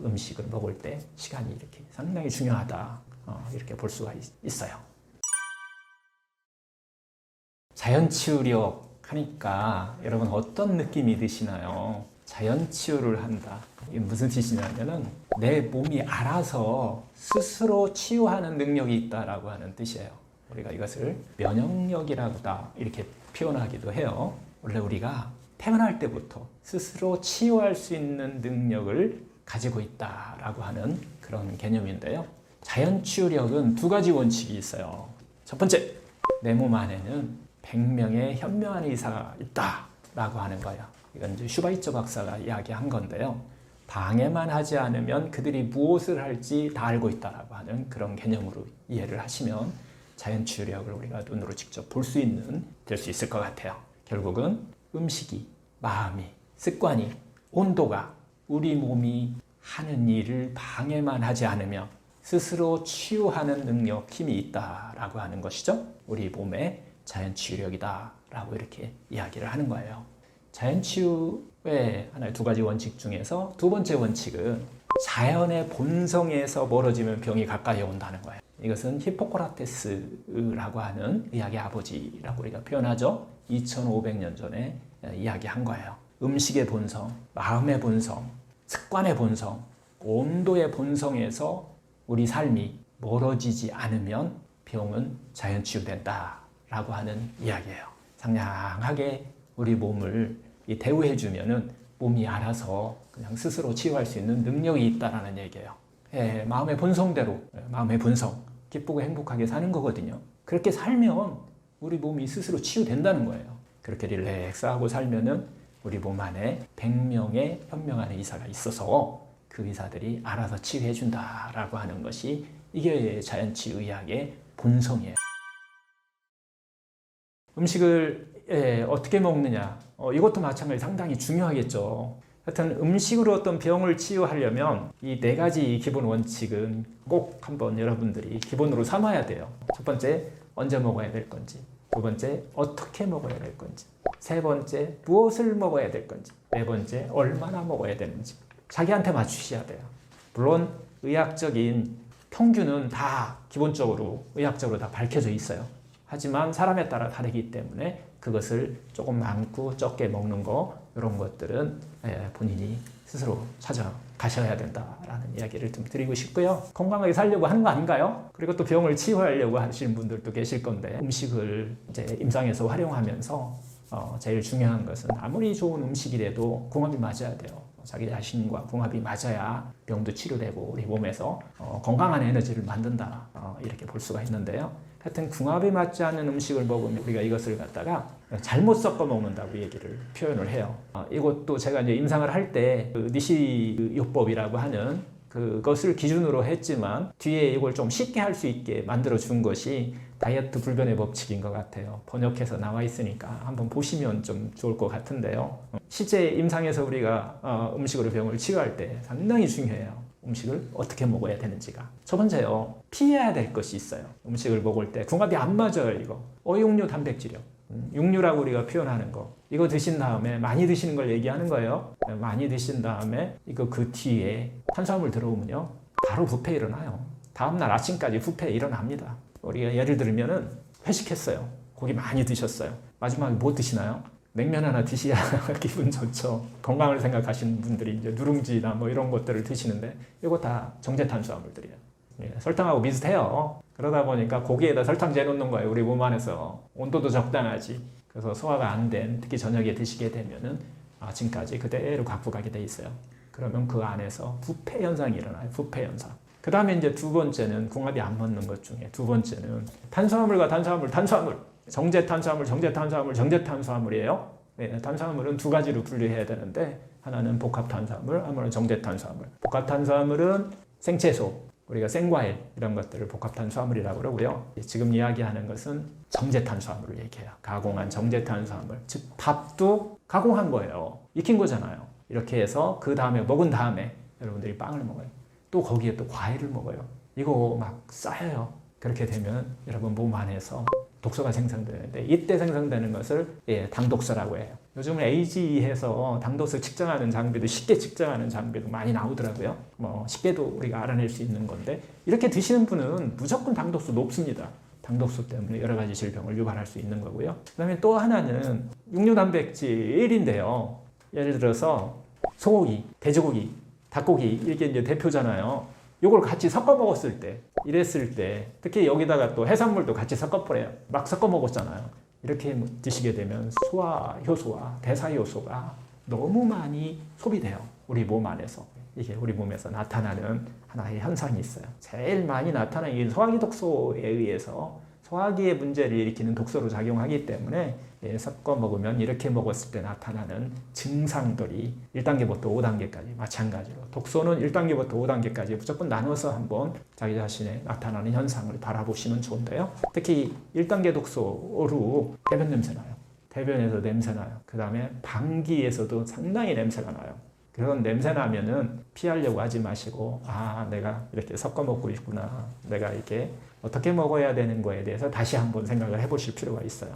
음식을 먹을 때 시간이 이렇게 상당히 중요하다 이렇게 볼 수가 있어요. 자연치유력 하니까 여러분 어떤 느낌이 드시나요? 자연치유를 한다. 이게 무슨 뜻이냐면은 내 몸이 알아서 스스로 치유하는 능력이 있다라고 하는 뜻이에요. 우리가 이것을 면역력이라고 이렇게 표현하기도 해요. 원래 우리가 태어날 때부터 스스로 치유할 수 있는 능력을 가지고 있다라고 하는 그런 개념인데요. 자연치유력은 2가지 원칙이 있어요. 첫 번째, 내 몸 안에는 100명의 현명한 의사가 있다라고 하는 거예요. 이건 이제 슈바이처 박사가 이야기한 건데요. 방해만 하지 않으면 그들이 무엇을 할지 다 알고 있다라고 하는 그런 개념으로 이해를 하시면 자연치유력을 우리가 눈으로 직접 볼 수 될 수 있을 것 같아요. 결국은 음식이, 마음이, 습관이, 온도가 우리 몸이 하는 일을 방해만 하지 않으면 스스로 치유하는 능력, 힘이 있다라고 하는 것이죠. 우리 몸의 자연치유력이다라고 이렇게 이야기를 하는 거예요. 자연치유의 하나의 2가지 원칙 중에서 2번째 원칙은 자연의 본성에서 멀어지면 병이 가까이 온다는 거예요. 이것은 히포크라테스라고 하는 의학의 아버지라고 우리가 표현하죠. 2500년 전에 이야기한 거예요. 음식의 본성, 마음의 본성, 습관의 본성, 온도의 본성에서 우리 삶이 멀어지지 않으면 병은 자연치유된다라고 하는 이야기예요. 상냥하게 우리 몸을 대우해주면은 몸이 알아서 그냥 스스로 치유할 수 있는 능력이 있다라는 얘기예요. 마음의 본성대로, 마음의 본성, 기쁘고 행복하게 사는 거거든요. 그렇게 살면 우리 몸이 스스로 치유된다는 거예요. 그렇게 릴렉스하고 살면은 우리 몸 안에 100명의 현명한 의사가 있어서 그 의사들이 알아서 치유해준다라고 하는 것이 이게 자연치유의학의 본성이에요. 음식을 어떻게 먹느냐, 이것도 마찬가지 상당히 중요하겠죠. 하여튼 음식으로 어떤 병을 치유하려면 이 4가지 기본 원칙은 꼭 한번 여러분들이 기본으로 삼아야 돼요. 첫 번째, 언제 먹어야 될 건지. 두 번째, 어떻게 먹어야 될 건지. 세 번째, 무엇을 먹어야 될 건지. 네 번째, 얼마나 먹어야 되는지. 자기한테 맞추셔야 돼요. 물론 의학적인 평균은 다 기본적으로 의학적으로 다 밝혀져 있어요. 하지만 사람에 따라 다르기 때문에 그것을 조금 많고 적게 먹는 거 이런 것들은 본인이 스스로 찾아가셔야 된다라는 이야기를 좀 드리고 싶고요. 건강하게 살려고 하는 거 아닌가요? 그리고 또 병을 치유하려고 하시는 분들도 계실 건데 음식을 이제 임상에서 활용하면서 제일 중요한 것은 아무리 좋은 음식이라도 궁합이 맞아야 돼요. 자기 자신과 궁합이 맞아야 병도 치료되고 우리 몸에서 건강한 에너지를 만든다 이렇게 볼 수가 있는데요. 하여튼 궁합이 맞지 않는 음식을 먹으면 우리가 이것을 갖다가 잘못 섞어 먹는다고 얘기를 표현을 해요. 이것도 제가 이제 임상을 할 때 그 니시요법이라고 하는 그것을 기준으로 했지만 뒤에 이걸 좀 쉽게 할 수 있게 만들어 준 것이 다이어트 불변의 법칙인 것 같아요. 번역해서 나와 있으니까 한번 보시면 좀 좋을 것 같은데요. 실제 임상에서 우리가 음식으로 병을 치유할 때 상당히 중요해요. 음식을 어떻게 먹어야 되는지가. 첫 번째요, 피해야 될 것이 있어요. 음식을 먹을 때 궁합이 안 맞아요. 이거 어육류 단백질이요. 육류라고 우리가 표현하는 거, 이거 드신 다음에 많이 드시는 걸 얘기하는 거예요. 많이 드신 다음에 이거 그 뒤에 탄수화물 들어오면요 바로 부패 일어나요. 다음날 아침까지 부패 일어납니다. 우리가 예를 들면은 회식했어요. 고기 많이 드셨어요. 마지막에 뭐 드시나요? 냉면 하나 드셔야 기분 좋죠. 건강을 생각하시는 분들이 이제 누룽지나 뭐 이런 것들을 드시는데 이거 다 정제 탄수화물들이에요. 설탕하고 비슷해요. 그러다 보니까 고기에다 설탕 재놓는 거예요. 우리 몸 안에서 온도도 적당하지. 그래서 소화가 안 된, 특히 저녁에 드시게 되면은 아침까지 그대로 갖고 가게 돼 있어요. 그러면 그 안에서 부패 현상이 일어나요. 부패 현상. 그 다음에 이제 두 번째는 궁합이 안 맞는 것 중에 두 번째는 탄수화물과 탄수화물. 정제 탄수화물이에요. 네, 탄수화물은 두 가지로 분류해야 되는데 하나는 복합 탄수화물, 하나는 정제 탄수화물. 복합 탄수화물은 생채소, 우리가 생과일 이런 것들을 복합 탄수화물이라고 그러고요. 지금 이야기하는 것은 정제 탄수화물을 얘기해요. 가공한 정제 탄수화물. 즉 밥도 가공한 거예요. 익힌 거잖아요. 이렇게 해서 그 다음에 먹은 다음에 여러분들이 빵을 먹어요. 또 거기에 또 과일을 먹어요. 이거 막 쌓여요. 그렇게 되면 여러분 몸 안에서 독소가 생성되는데 이때 생성되는 것을 당독소라고 해요. 요즘은 AGE에서 당독소 측정하는 장비도 쉽게 측정하는 장비도 많이 나오더라고요. 쉽게도 우리가 알아낼 수 있는 건데 이렇게 드시는 분은 무조건 당독소 높습니다. 당독소 때문에 여러 가지 질병을 유발할 수 있는 거고요. 그 다음에 또 하나는 육류단백질인데요. 예를 들어서 소고기, 돼지고기, 닭고기 이게 이제 대표잖아요. 이걸 같이 섞어 먹었을 때, 이랬을 때 특히 여기다가 또 해산물도 같이 섞어버려요. 막 섞어 먹었잖아요. 이렇게 드시게 되면 소화 효소와 대사 효소가 너무 많이 소비돼요. 우리 몸 안에서. 이게 우리 몸에서 나타나는 하나의 현상이 있어요. 제일 많이 나타나는 게 소화기 독소에 의해서 소화기의 문제를 일으키는 독소로 작용하기 때문에 섞어 먹으면 이렇게 먹었을 때 나타나는 증상들이 1단계부터 5단계까지 마찬가지로 독소는 1단계부터 5단계까지 무조건 나눠서 한번 자기 자신의 나타나는 현상을 바라보시면 좋은데요. 특히 1단계 독소로 대변 냄새 나요. 대변에서 냄새 나요. 그 다음에 방귀에서도 상당히 냄새가 나요. 그런 냄새 나면은 피하려고 하지 마시고 내가 이렇게 섞어 먹고 있구나. 내가 이렇게 어떻게 먹어야 되는 거에 대해서 다시 한번 생각을 해보실 필요가 있어요.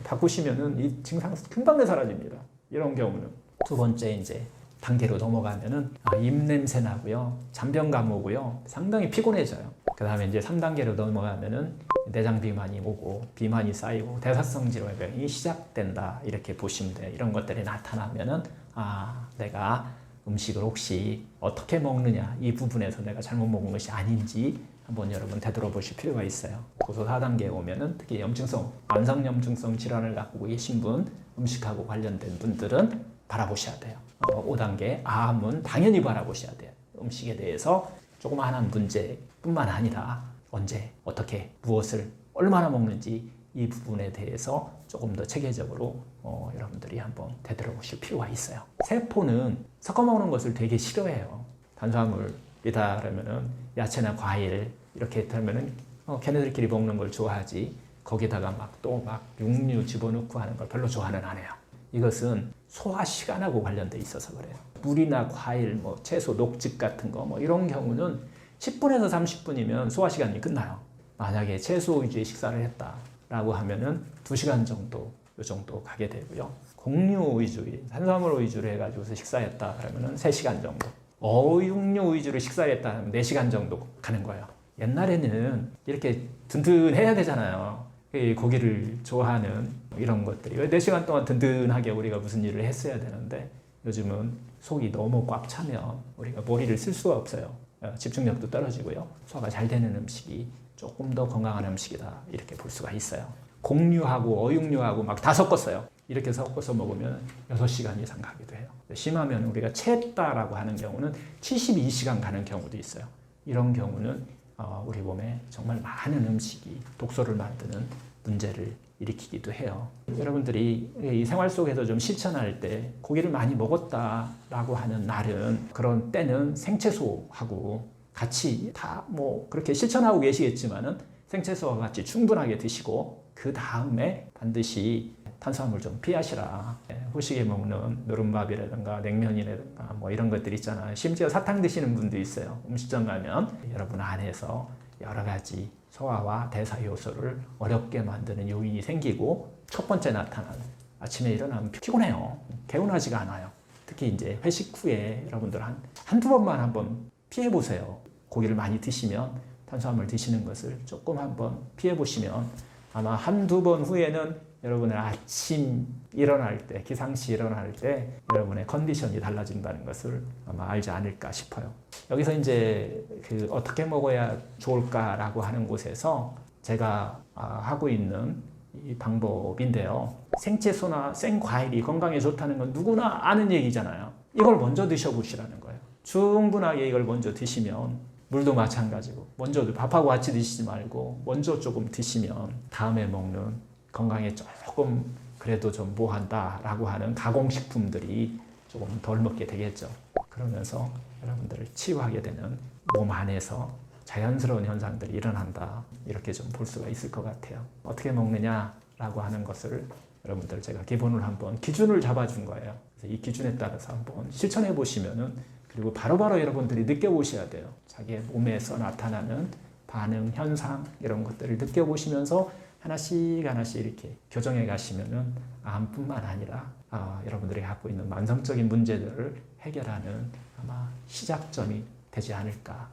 바꾸시면은 이 증상 금방 사라집니다. 이런 경우는. 두 번째 이제 단계로 넘어가면은 입냄새 나고요, 잔병감 오고요, 상당히 피곤해져요. 그 다음에 이제 3단계로 넘어가면은 내장 비만이 오고 비만이 쌓이고 대사성 질환이 시작된다, 이렇게 보시면 돼요. 이런 것들이 나타나면은 내가 음식을 혹시 어떻게 먹느냐, 이 부분에서 내가 잘못 먹은 것이 아닌지 한번 여러분 되돌아보실 필요가 있어요. 고소 4단계에 오면은 특히 염증성, 만성염증성 질환을 갖고 계신 분, 음식하고 관련된 분들은 바라보셔야 돼요. 5단계 암은 당연히 바라보셔야 돼요. 음식에 대해서 조그마한 문제뿐만 아니라 언제, 어떻게, 무엇을 얼마나 먹는지 이 부분에 대해서 조금 더 체계적으로 여러분들이 한번 되돌아보실 필요가 있어요. 세포는 섞어 먹는 것을 되게 싫어해요. 탄수화물이다 그러면은 야채나 과일 이렇게 하면은 걔네들끼리 먹는 걸 좋아하지, 거기다가 막 육류 집어넣고 하는 걸 별로 좋아는 안 해요. 이것은 소화 시간하고 관련돼 있어서 그래요. 물이나 과일, 채소, 녹즙 같은 거 이런 경우는 10분에서 30분이면 소화 시간이 끝나요. 만약에 채소 위주의 식사를 했다라고 하면은 2시간 정도, 요 정도 가게 되고요. 곡류 위주의, 탄수화물 위주로 해가지고서 식사했다 그러면은 3시간 정도. 어육류 위주로 식사를 했다 하면 4시간 정도 가는 거예요. 옛날에는 이렇게 든든해야 되잖아요. 고기를 좋아하는 이런 것들이 왜 4시간 동안 든든하게 우리가 무슨 일을 했어야 되는데, 요즘은 속이 너무 꽉 차면 우리가 머리를 쓸 수가 없어요. 집중력도 떨어지고요. 소화가 잘 되는 음식이 조금 더 건강한 음식이다, 이렇게 볼 수가 있어요. 곡류하고 어육류하고 막 다 섞었어요. 이렇게 섞어서 먹으면 6시간 이상 가기도 해요. 심하면 우리가 체했다라고 하는 경우는 72시간 가는 경우도 있어요. 이런 경우는 우리 몸에 정말 많은 음식이 독소를 만드는 문제를 일으키기도 해요. 여러분들이 이 생활 속에서 좀 실천할 때 고기를 많이 먹었다라고 하는 날은, 그런 때는 생채소하고 같이 다 그렇게 실천하고 계시겠지만은 생채소와 같이 충분하게 드시고, 그 다음에 반드시 탄수화물 좀 피하시라. 후식에 먹는 누른밥이라든가 냉면이라든가 이런 것들 있잖아요. 심지어 사탕 드시는 분도 있어요. 음식점 가면 여러분 안에서 여러 가지 소화와 대사 요소를 어렵게 만드는 요인이 생기고, 첫 번째 나타나는 아침에 일어나면 피곤해요. 개운하지가 않아요. 특히 이제 회식 후에 여러분들 한두 번만 한번 피해 보세요. 고기를 많이 드시면 탄수화물 드시는 것을 조금 한번 피해 보시면 아마 한두 번 후에는 여러분의 아침 일어날 때, 기상시 일어날 때 여러분의 컨디션이 달라진다는 것을 아마 알지 않을까 싶어요. 여기서 이제 어떻게 먹어야 좋을까라고 하는 곳에서 제가 하고 있는 이 방법인데요. 생채소나 생과일이 건강에 좋다는 건 누구나 아는 얘기잖아요. 이걸 먼저 드셔보시라는 거예요. 충분하게 이걸 먼저 드시면, 물도 마찬가지고 먼저 밥하고 같이 드시지 말고 먼저 조금 드시면 다음에 먹는 건강에 조금 그래도 좀 뭐한다라고 하는 가공식품들이 조금 덜 먹게 되겠죠. 그러면서 여러분들을 치유하게 되는 몸 안에서 자연스러운 현상들이 일어난다, 이렇게 좀 볼 수가 있을 것 같아요. 어떻게 먹느냐라고 하는 것을 여러분들 제가 기본으로 한번 기준을 잡아준 거예요. 그래서 이 기준에 따라서 한번 실천해 보시면은, 그리고 바로바로 여러분들이 느껴보셔야 돼요. 자기의 몸에서 나타나는 반응, 현상 이런 것들을 느껴보시면서 하나씩 이렇게 교정해 가시면은 암뿐만 아니라 여러분들이 갖고 있는 만성적인 문제들을 해결하는 아마 시작점이 되지 않을까.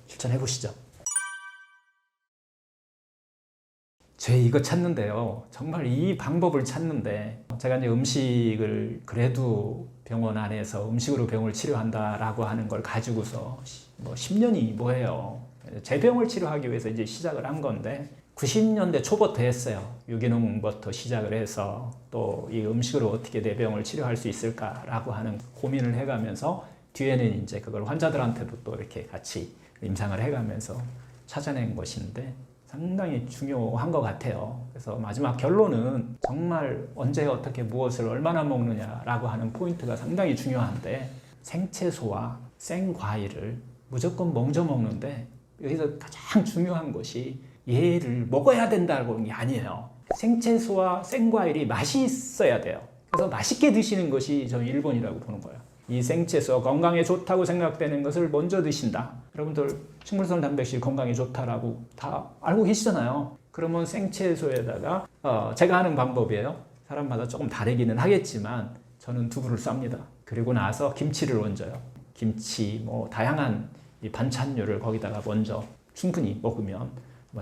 실천해 보시죠. 이거 찾는데요. 정말 이 방법을 찾는데, 제가 이제 음식을 그래도 병원 안에서 음식으로 병을 치료한다라고 하는 걸 가지고서 10년이 뭐예요. 제 병을 치료하기 위해서 이제 시작을 한 건데, 90년대 초부터 했어요. 유기농부터 시작을 해서 또 이 음식으로 어떻게 내 병을 치료할 수 있을까라고 하는 고민을 해가면서, 뒤에는 이제 그걸 환자들한테도 또 이렇게 같이 임상을 해가면서 찾아낸 것인데 상당히 중요한 것 같아요. 그래서 마지막 결론은 정말 언제 어떻게 무엇을 얼마나 먹느냐라고 하는 포인트가 상당히 중요한데, 생채소와 생과일을 무조건 먼저 먹는데, 여기서 가장 중요한 것이 얘를 먹어야 된다고 하는 게 아니에요. 생채소와 생과일이 맛이 있어야 돼요. 그래서 맛있게 드시는 것이 저는 1번이라고 보는 거예요. 이 생채소 건강에 좋다고 생각되는 것을 먼저 드신다. 여러분들 식물성 단백질 건강에 좋다라고 다 알고 계시잖아요. 그러면 생채소에다가 제가 하는 방법이에요. 사람마다 조금 다르기는 하겠지만 저는 두부를 쌉니다. 그리고 나서 김치를 얹어요. 김치, 뭐 다양한 이 반찬류를 거기다가 먼저 충분히 먹으면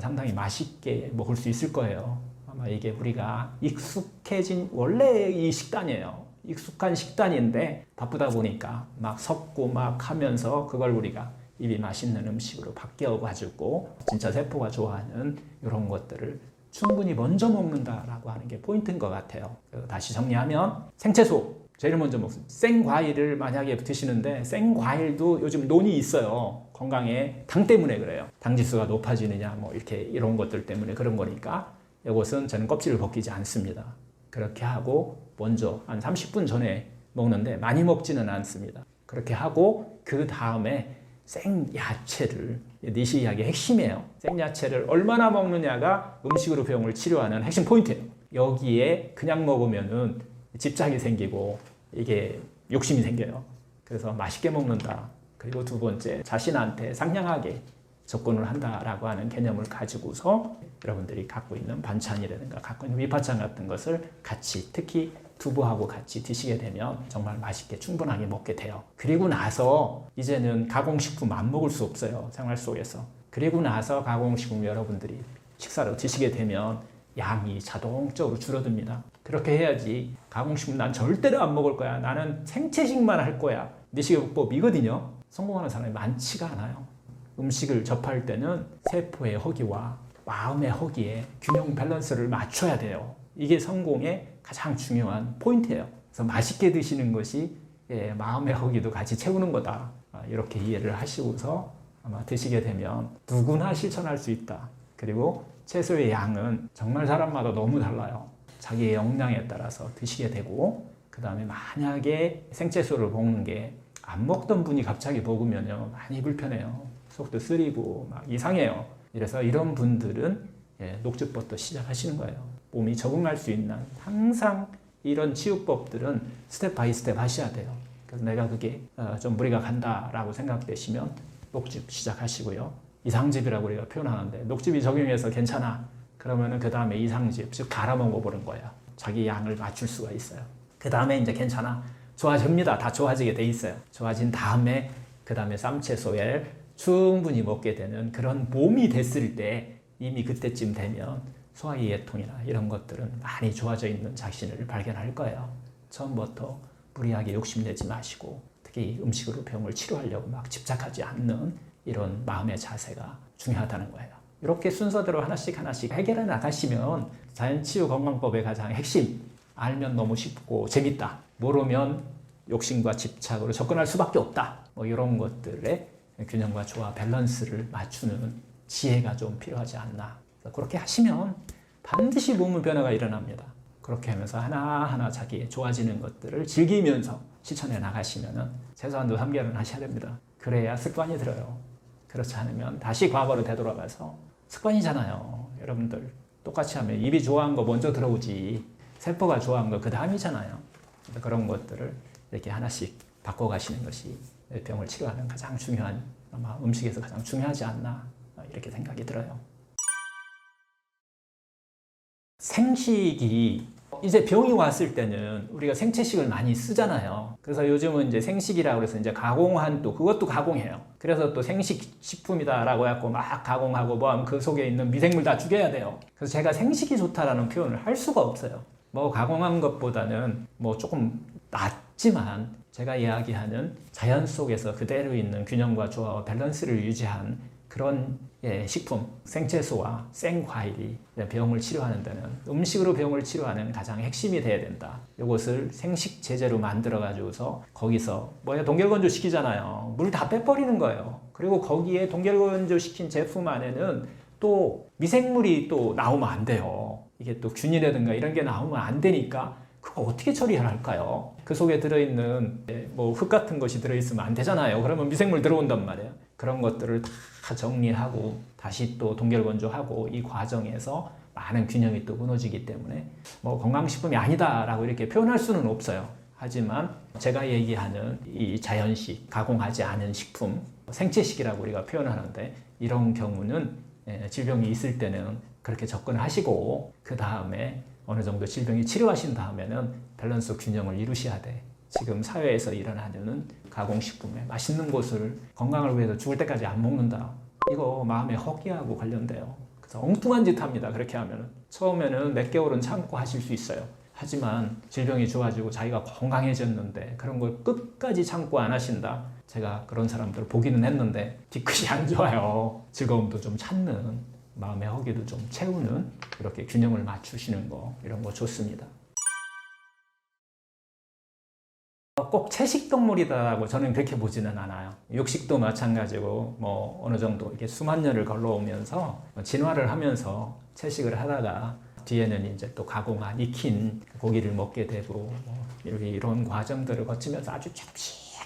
상당히 맛있게 먹을 수 있을 거예요. 아마 이게 우리가 익숙해진 원래 이 식단이에요. 익숙한 식단인데 바쁘다 보니까 막 섞고 막 하면서 그걸 우리가 입이 맛있는 음식으로 바뀌어가지고 진짜 세포가 좋아하는 이런 것들을 충분히 먼저 먹는다라고 하는 게 포인트인 것 같아요. 다시 정리하면 생채소 제일 먼저 먹습니다. 생과일을 만약에 드시는데 생과일도 요즘 논이 있어요. 건강에 당 때문에 그래요. 당지수가 높아지느냐 뭐 이렇게 이런 것들 때문에 그런 거니까 이것은 저는 껍질을 벗기지 않습니다. 그렇게 하고 먼저 한 30분 전에 먹는데 많이 먹지는 않습니다. 그렇게 하고 그 다음에 생야채를 니시 이야기의 핵심이에요. 생야채를 얼마나 먹느냐가 음식으로 병을 치료하는 핵심 포인트예요. 여기에 그냥 먹으면은 집착이 생기고 이게 욕심이 생겨요. 그래서 맛있게 먹는다. 그리고 두 번째, 자신한테 상냥하게 접근을 한다라고 하는 개념을 가지고서 여러분들이 갖고 있는 반찬이라든가 갖고 있는 밑반찬 같은 것을 같이, 특히 두부하고 같이 드시게 되면 정말 맛있게 충분하게 먹게 돼요. 그리고 나서 이제는 가공식품 안 먹을 수 없어요. 생활 속에서. 그리고 나서 가공식품 여러분들이 식사를 드시게 되면 양이 자동적으로 줄어듭니다. 그렇게 해야지 가공식품 난 절대로 안 먹을 거야. 나는 생채식만 할 거야. 미식요법이거든요. 성공하는 사람이 많지가 않아요. 음식을 접할 때는 세포의 허기와 마음의 허기에 균형 밸런스를 맞춰야 돼요. 이게 성공의 가장 중요한 포인트예요. 그래서 맛있게 드시는 것이 마음의 허기도 같이 채우는 거다. 이렇게 이해를 하시고서 아마 드시게 되면 누구나 실천할 수 있다. 그리고 채소의 양은 정말 사람마다 너무 달라요. 자기의 역량에 따라서 드시게 되고 그 다음에 만약에 생채소를 먹는 게 안 먹던 분이 갑자기 먹으면요 많이 불편해요. 속도 쓰리고 막 이상해요. 그래서 이런 분들은 녹즙부터 시작하시는 거예요. 몸이 적응할 수 있는 항상 이런 치유법들은 스텝 바이 스텝 하셔야 돼요. 그래서 내가 그게 좀 무리가 간다라고 생각되시면 녹즙 시작하시고요. 이상즙이라고 우리가 표현하는데 녹즙이 적용해서 괜찮아. 그러면은 그 다음에 이상즙, 즉 갈아 먹어보는 거예요. 자기 양을 맞출 수가 있어요. 그 다음에 이제 괜찮아. 좋아집니다. 다 좋아지게 돼 있어요. 좋아진 다음에 그 다음에 쌈채소를 충분히 먹게 되는 그런 몸이 됐을 때 이미 그때쯤 되면 소화이해통이나 이런 것들은 많이 좋아져 있는 자신을 발견할 거예요. 처음부터 무리하게 욕심내지 마시고 특히 음식으로 병을 치료하려고 막 집착하지 않는 이런 마음의 자세가 중요하다는 거예요. 이렇게 순서대로 하나씩 해결해 나가시면 자연치유건강법의 가장 핵심, 알면 너무 쉽고 재밌다, 모르면 욕심과 집착으로 접근할 수밖에 없다, 뭐 이런 것들의 균형과 조화, 밸런스를 맞추는 지혜가 좀 필요하지 않나. 그렇게 하시면 반드시 몸의 변화가 일어납니다. 그렇게 하면서 하나하나 자기의 좋아지는 것들을 즐기면서 실천해 나가시면 최소한도 3개월은 하셔야 됩니다. 그래야 습관이 들어요. 그렇지 않으면 다시 과거로 되돌아가서 습관이잖아요. 여러분들 똑같이 하면 입이 좋아한 거 먼저 들어오지 세포가 좋아한 거 그 다음이잖아요. 그런 것들을 이렇게 하나씩 바꿔가시는 것이 병을 치료하는 가장 중요한, 아마 음식에서 가장 중요하지 않나 이렇게 생각이 들어요. 생식이 이제 병이 왔을 때는 우리가 생채식을 많이 쓰잖아요. 그래서 요즘은 이제 생식이라고 해서 이제 가공한 또 그것도 가공해요. 그래서 또 생식 식품이다라고 해갖고 막 가공하고 뭐 하면 그 속에 있는 미생물 다 죽여야 돼요. 그래서 제가 생식이 좋다라는 표현을 할 수가 없어요. 뭐 가공한 것보다는 뭐 조금 낫지만 제가 이야기하는 자연 속에서 그대로 있는 균형과 조화와 밸런스를 유지한 그런 식품, 생채소와 생과일이 병을 치료하는 데는 음식으로 병을 치료하는 가장 핵심이 돼야 된다. 이것을 생식 제재로 만들어 가지고서 거기서 동결건조 시키잖아요. 물 다 빼버리는 거예요. 그리고 거기에 동결건조 시킨 제품 안에는 또 미생물이 또 나오면 안 돼요. 이게 또 균이라든가 이런 게 나오면 안 되니까 그거 어떻게 처리할까요? 그 속에 들어있는 뭐 흙 같은 것이 들어있으면 안 되잖아요. 그러면 미생물 들어온단 말이에요. 그런 것들을 다 정리하고 다시 또 동결건조하고 이 과정에서 많은 균형이 또 무너지기 때문에 뭐 건강식품이 아니다라고 이렇게 표현할 수는 없어요. 하지만 제가 얘기하는 이 자연식, 가공하지 않은 식품, 생채식이라고 우리가 표현하는데 이런 경우는 질병이 있을 때는 그렇게 접근하시고 그 다음에 어느 정도 질병이 치료하신 다음에는 밸런스 균형을 이루셔야 돼. 지금 사회에서 일어나는 가공식품에 맛있는 것을 건강을 위해서 죽을 때까지 안 먹는다. 이거 마음의 허기하고 관련돼요. 그래서 엉뚱한 짓 합니다. 그렇게 하면 처음에는 몇 개월은 참고 하실 수 있어요. 하지만 질병이 좋아지고 자기가 건강해졌는데 그런 걸 끝까지 참고 안 하신다. 제가 그런 사람들을 보기는 했는데 뒤끝이 안 좋아요. 즐거움도 좀 찾는, 마음의 허기도 좀 채우는, 이렇게 균형을 맞추시는 거, 이런 거 좋습니다. 꼭 채식동물이다라고 저는 그렇게 보지는 않아요. 육식도 마찬가지고 뭐 어느 정도 이게 수만 년을 걸러오면서 진화를 하면서 채식을 하다가 뒤에는 이제 또 가공한 익힌 고기를 먹게 되고 뭐 이런 과정들을 거치면서 아주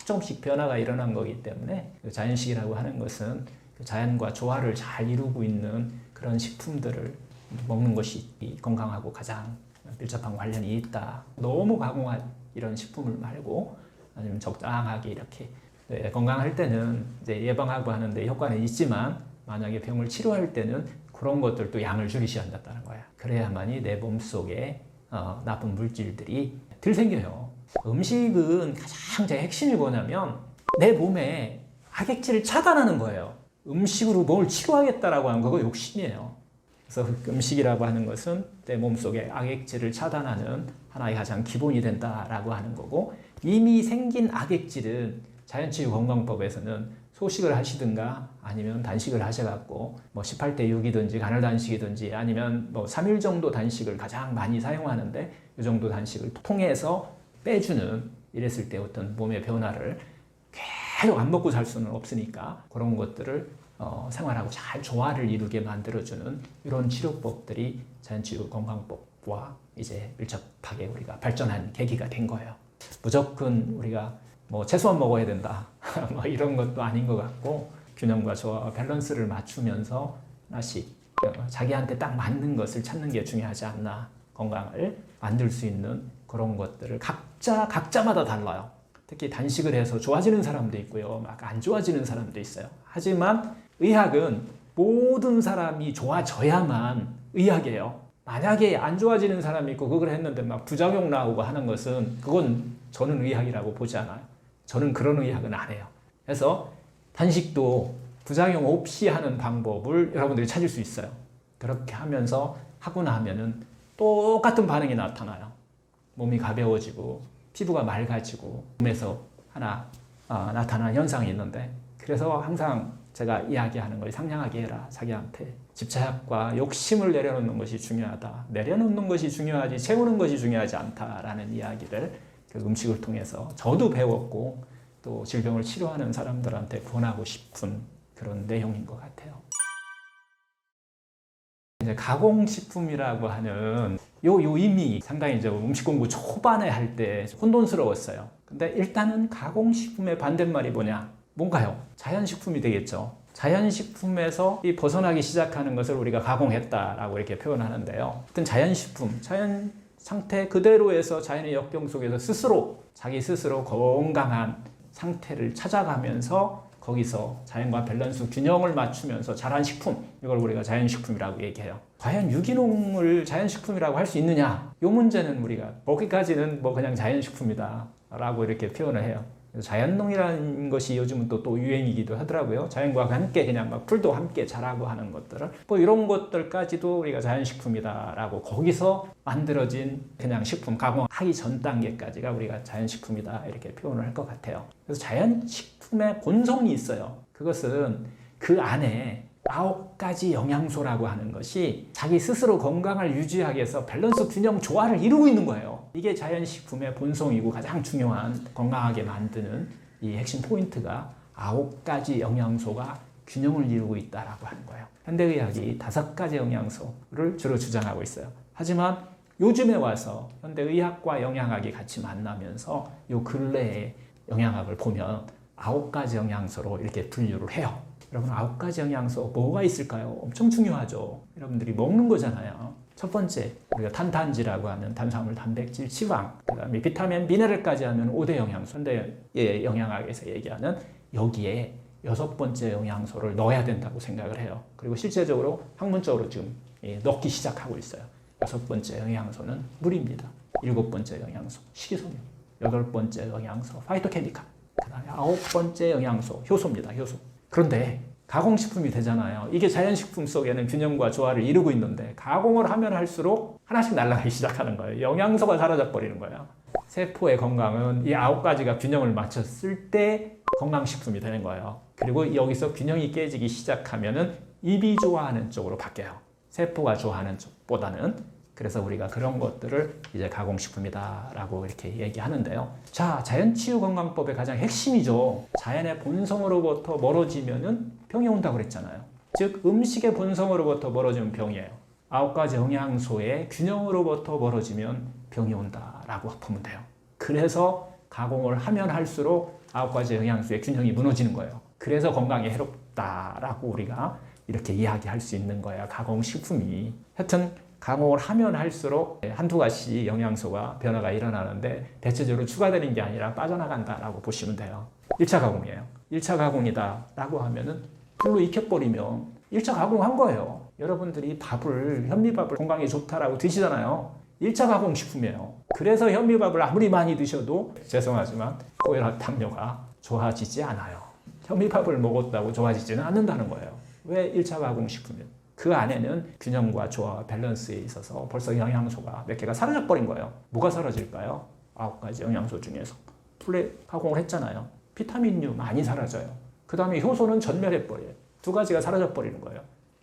조금씩 변화가 일어난 거기 때문에 자연식이라고 하는 것은 자연과 조화를 잘 이루고 있는 그런 식품들을 먹는 것이 건강하고 가장 밀접한 관련이 있다. 너무 가공한 이런 식품을 말고 아니면 적당하게 이렇게 건강할 때는 이제 예방하고 하는데 효과는 있지만 만약에 병을 치료할 때는 그런 것들도 양을 줄이셔야 한다는 거야. 그래야만이 내 몸속에 나쁜 물질들이 덜 생겨요. 음식은 가장 제 핵심이 뭐냐면 내 몸에 악액질을 차단하는 거예요. 음식으로 몸을 치료하겠다라고 하는 거가 욕심이에요. 그래서 음식이라고 하는 것은 내 몸속에 악액질을 차단하는 하나의 가장 기본이 된다라고 하는 거고, 이미 생긴 악액질은 자연치유건강법에서는 소식을 하시든가 아니면 단식을 하셔갖고 뭐 18대 6이든지 간헐 단식이든지 아니면 뭐 3일 정도 단식을 가장 많이 사용하는데 이 정도 단식을 통해서 빼주는, 이랬을 때 어떤 몸의 변화를 계속 안 먹고 살 수는 없으니까 그런 것들을 생활하고 잘 조화를 이루게 만들어주는 이런 치료법들이 자연치유 건강법과 이제 밀접하게 우리가 발전한 계기가 된 거예요. 무조건 우리가 뭐 채소만 먹어야 된다 뭐 이런 것도 아닌 것 같고, 균형과 조화, 밸런스를 맞추면서 하나씩 자기한테 딱 맞는 것을 찾는 게 중요하지 않나. 건강을 만들 수 있는 그런 것들을 각자마다 달라요. 특히 단식을 해서 좋아지는 사람도 있고요, 막 안 좋아지는 사람도 있어요. 하지만 의학은 모든 사람이 좋아져야만 의학이에요. 만약에 안 좋아지는 사람이 있고 그걸 했는데 막 부작용 나오고 하는 것은 그건 저는 의학이라고 보지 않아요. 저는 그런 의학은 안 해요. 그래서 단식도 부작용 없이 하는 방법을 여러분들이 찾을 수 있어요. 그렇게 하면서 하고 나면은 똑같은 반응이 나타나요. 몸이 가벼워지고 피부가 맑아지고 몸에서 하나 나타나는 현상이 있는데, 그래서 항상 제가 이야기하는 걸 상냥하게 해라. 자기한테 집착과 욕심을 내려놓는 것이 중요하다. 내려놓는 것이 중요하지 채우는 것이 중요하지 않다라는 이야기를 그 음식을 통해서 저도 배웠고 또 질병을 치료하는 사람들한테 권하고 싶은 그런 내용인 것 같아요. 이제 가공식품이라고 하는 요 이미 상당히 이제 음식 공부 초반에 할 때 혼돈스러웠어요. 근데 일단은 가공식품의 반대말이 뭐냐? 뭔가요? 자연식품이 되겠죠. 자연식품에서 이 벗어나기 시작하는 것을 우리가 가공했다라고 이렇게 표현하는데요. 어떤 자연식품, 자연 상태 그대로에서 자연의 역경 속에서 자기 스스로 건강한 상태를 찾아가면서 거기서 자연과 밸런스 균형을 맞추면서 자란 식품, 이걸 우리가 자연식품이라고 얘기해요. 과연 유기농을 자연식품이라고 할 수 있느냐? 이 문제는 우리가 거기까지는 뭐 그냥 자연식품이다 라고 이렇게 표현을 해요. 자연농이라는 것이 요즘은 또 유행이기도 하더라고요. 자연과 함께 그냥 막 풀도 함께 자라고 하는 것들을 뭐 이런 것들까지도 우리가 자연식품이다라고, 거기서 만들어진 그냥 식품 가공하기 전 단계까지가 우리가 자연식품이다 이렇게 표현을 할 것 같아요. 그래서 자연식품의 본성이 있어요. 그것은 그 안에 9가지 영양소라고 하는 것이 자기 스스로 건강을 유지하기 위해서 밸런스 균형 조화를 이루고 있는 거예요. 이게 자연식품의 본성이고 가장 중요한 건강하게 만드는 이 핵심 포인트가 9가지 영양소가 균형을 이루고 있다라고 하는 거예요. 현대의학이 5가지 영양소를 주로 주장하고 있어요. 하지만 요즘에 와서 현대의학과 영양학이 같이 만나면서 요 근래에 영양학을 보면 9가지 영양소로 이렇게 분류를 해요. 여러분 9가지 영양소 뭐가 있을까요? 엄청 중요하죠. 여러분들이 먹는 거잖아요. 첫 번째 우리가 탄단지라고 하는 탄수화물, 단백질, 지방, 그 다음에 비타민, 미네랄까지 하면 5대 영양소. 근데 영양학에서 얘기하는 여기에 6번째 영양소를 넣어야 된다고 생각을 해요. 그리고 실제적으로 학문적으로 지금 넣기 시작하고 있어요. 6번째 영양소는 물입니다. 7번째 영양소 식이섬유. 8번째 영양소 파이토케미칼, 그다음에 9번째 영양소 효소입니다. 효소. 그런데 가공식품이 되잖아요. 이게 자연식품 속에는 균형과 조화를 이루고 있는데 가공을 하면 할수록 하나씩 날아가기 시작하는 거예요. 영양소가 사라져 버리는 거예요. 세포의 건강은 이 9가지가 균형을 맞췄을 때 건강식품이 되는 거예요. 그리고 여기서 균형이 깨지기 시작하면은 입이 좋아하는 쪽으로 바뀌어요. 세포가 좋아하는 쪽보다는. 그래서 우리가 그런 것들을 이제 가공식품이다라고 이렇게 얘기하는데요. 자, 자연치유건강법의 가장 핵심이죠. 자연의 본성으로부터 멀어지면은 병이 온다고 그랬잖아요. 즉, 음식의 본성으로부터 멀어지면 병이에요. 9가지 영양소의 균형으로부터 멀어지면 병이 온다라고 보면 돼요. 그래서 가공을 하면 할수록 9가지 영양소의 균형이 무너지는 거예요. 그래서 건강에 해롭다라고 우리가 이렇게 이야기할 수 있는 거예요. 가공식품이. 하여튼 가공을 하면 할수록 한두 가지 영양소가 변화가 일어나는데 대체적으로 추가되는 게 아니라 빠져나간다라고 보시면 돼요. 1차 가공이에요. 1차 가공이다 라고 하면은 불로 익혀버리면 1차 가공한 거예요. 여러분들이 현미밥을 건강에 좋다라고 드시잖아요. 1차 가공식품이에요. 그래서 현미밥을 아무리 많이 드셔도 죄송하지만 고혈압, 당뇨가 좋아지지 않아요. 현미밥을 먹었다고 좋아지지는 않는다는 거예요. 왜 1차 가공식품이에요? 그 안에는 균형과 조화, 밸런스에 있어서 벌써 영양소가 몇 개가 사라져버린 거예요. 뭐가 사라질까요? 9가지 영양소 중에서. 풀에 가공을 했잖아요. 비타민류 많이 사라져요. 그 다음에 효소는 전멸해버려요. 2가지가 사라져버리는 거예요.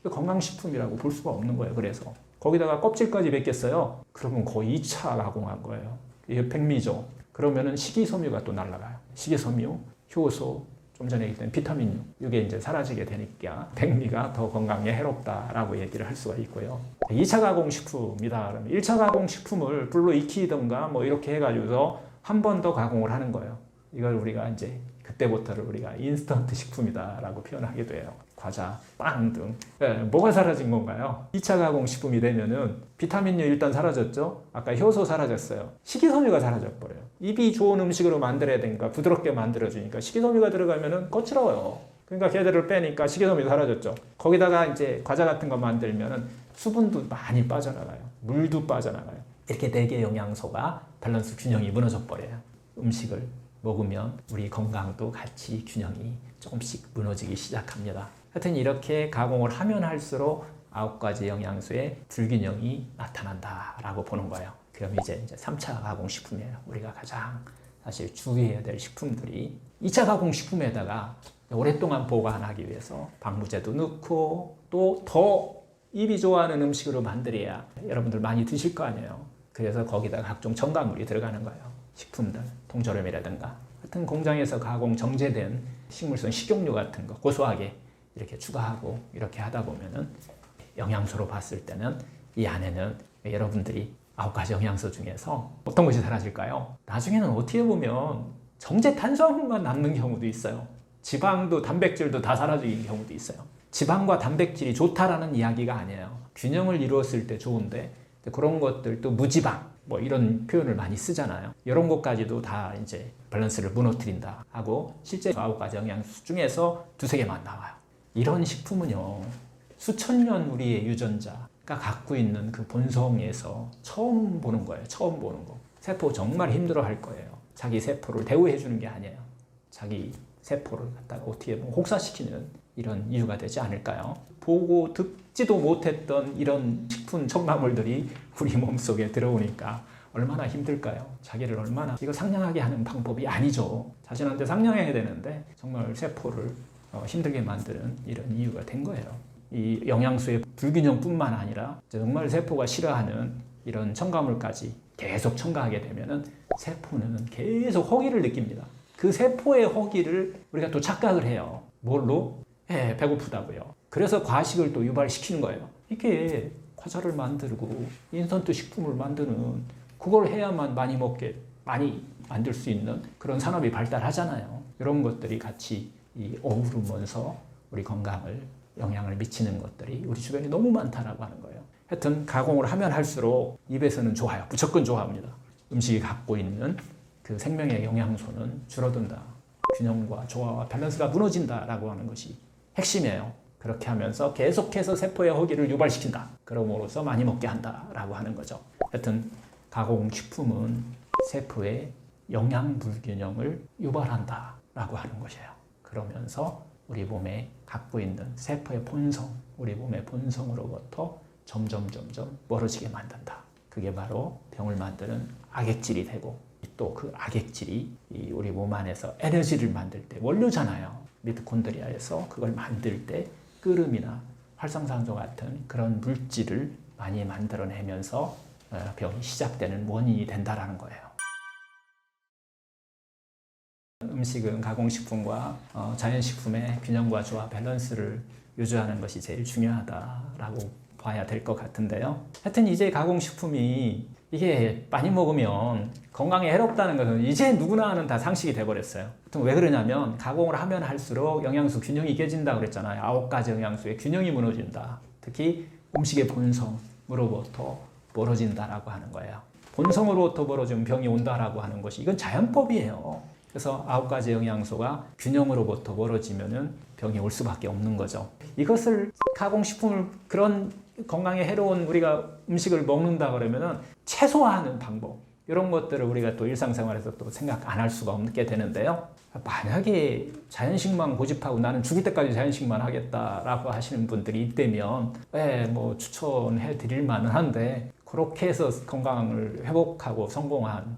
건강식품이라고 볼 수가 없는 거예요. 그래서 거기다가 껍질까지 벗겼어요. 그러면 거의 2차 가공한 거예요. 이게 백미죠. 그러면은 식이섬유가 또 날아가요. 식이섬유, 효소, 좀 전에 얘기했던 비타민류, 이게 이제 사라지게 되니까 백미가 더 건강에 해롭다라고 얘기를 할 수가 있고요. 2차 가공식품이다 그러면 1차 가공식품을 불로 익히던가 뭐 이렇게 해가지고서 한 번 더 가공을 하는 거예요. 이걸 우리가 이제 그때부터를 우리가 인스턴트 식품이다라고 표현하기도 해요. 과자, 빵 등. 뭐가 사라진 건가요? 2차 가공식품이 되면은 비타민류 일단 사라졌죠? 아까 효소 사라졌어요. 식이섬유가 사라져버려요. 입이 좋은 음식으로 만들어야 되니까 부드럽게 만들어주니까 식이섬유가 들어가면은 거칠어요. 그러니까 걔들을 빼니까 식이섬유 사라졌죠. 거기다가 이제 과자 같은 거 만들면은 수분도 많이 빠져나가요. 물도 빠져나가요. 이렇게 4개 영양소가 밸런스 균형이 무너져 버려요. 음식을 먹으면 우리 건강도 같이 균형이 조금씩 무너지기 시작합니다. 하여튼 이렇게 가공을 하면 할수록 9가지 영양소의 불균형이 나타난다라고 보는 거예요. 그럼 이제 3차 가공식품이에요. 우리가 가장 사실 주의해야 될 식품들이 2차 가공식품에다가 오랫동안 보관하기 위해서 방부제도 넣고 또 더 입이 좋아하는 음식으로 만들어야 여러분들 많이 드실 거 아니에요. 그래서 거기다가 각종 첨가물이 들어가는 거예요. 식품들, 통조림이라든가 하여튼 공장에서 가공 정제된 식물성 식용유 같은 거 고소하게 이렇게 추가하고 이렇게 하다 보면은 영양소로 봤을 때는 이 안에는 여러분들이 9가지 영양소 중에서 어떤 것이 사라질까요? 나중에는 어떻게 보면 정제 탄수화물만 남는 경우도 있어요. 지방도 단백질도 다 사라지는 경우도 있어요. 지방과 단백질이 좋다라는 이야기가 아니에요. 균형을 이루었을 때 좋은데 그런 것들도 무지방 뭐 이런 표현을 많이 쓰잖아요. 이런 것까지도 다 이제 밸런스를 무너뜨린다 하고 실제 9가지 영양소 중에서 2-3개만 나와요. 이런 식품은요, 수천 년 우리의 유전자가 갖고 있는 그 본성에서 처음 보는 거예요. 처음 보는 거. 세포 정말 힘들어 할 거예요. 자기 세포를 대우해 주는 게 아니에요. 자기 세포를 갖다가 어떻게 보면 혹사시키는 이런 이유가 되지 않을까요? 보고 듣지도 못했던 이런 식품 첨가물들이 우리 몸속에 들어오니까 얼마나 힘들까요? 자기를 얼마나 이거 상냥하게 하는 방법이 아니죠. 자신한테 상냥해야 되는데 정말 세포를 힘들게 만드는 이런 이유가 된 거예요. 이 영양소의 불균형뿐만 아니라 정말 세포가 싫어하는 이런 첨가물까지 계속 첨가하게 되면은 세포는 계속 허기를 느낍니다. 그 세포의 허기를 우리가 또 착각을 해요. 뭘로? 배고프다고요. 그래서 과식을 또 유발시키는 거예요. 이게 과자를 만들고 인스턴트 식품을 만드는 그걸 해야만 많이 만들 수 있는 그런 산업이 발달하잖아요. 이런 것들이 같이 어우르면서 우리 건강을 영향을 미치는 것들이 우리 주변에 너무 많다라고 하는 거예요. 하여튼 가공을 하면 할수록 입에서는 좋아요. 무조건 좋아합니다. 음식이 갖고 있는 그 생명의 영양소는 줄어든다. 균형과 조화와 밸런스가 무너진다라고 하는 것이 핵심이에요. 그렇게 하면서 계속해서 세포의 허기를 유발시킨다. 그러므로서 많이 먹게 한다라고 하는 거죠. 하여튼 가공식품은 세포의 영양 불균형을 유발한다라고 하는 것이에요. 그러면서 우리 몸에 갖고 있는 세포의 본성, 우리 몸의 본성으로부터 점점 멀어지게 만든다. 그게 바로 병을 만드는 악액질이 되고, 또 그 악액질이 우리 몸 안에서 에너지를 만들 때 원료잖아요. 미토콘드리아에서 그걸 만들 때 끓음이나 활성산소 같은 그런 물질을 많이 만들어내면서 병이 시작되는 원인이 된다라는 거예요. 음식은 가공식품과 자연식품의 균형과 조화, 밸런스를 유지하는 것이 제일 중요하다라고 봐야 될 것 같은데요. 하여튼 이제 가공식품이 이게 많이 먹으면 건강에 해롭다는 것은 이제 누구나는 다 상식이 돼버렸어요. 왜 그러냐면 가공을 하면 할수록 영양소 균형이 깨진다 그랬잖아요. 9가지 영양소의 균형이 무너진다. 특히 음식의 본성으로부터 멀어진다라고 하는 거예요. 본성으로부터 멀어지면 병이 온다라고 하는 것이 이건 자연법이에요. 그래서 9가지 영양소가 균형으로부터 멀어지면은 병이 올 수밖에 없는 거죠. 이것을 가공식품을 그런 건강에 해로운 우리가 음식을 먹는다 그러면은 최소화하는 방법, 이런 것들을 우리가 또 일상생활에서 또 생각 안 할 수가 없게 되는데요. 만약에 자연식만 고집하고 나는 죽을 때까지 자연식만 하겠다라고 하시는 분들이 있다면 뭐 추천해 드릴 만은 한데, 그렇게 해서 건강을 회복하고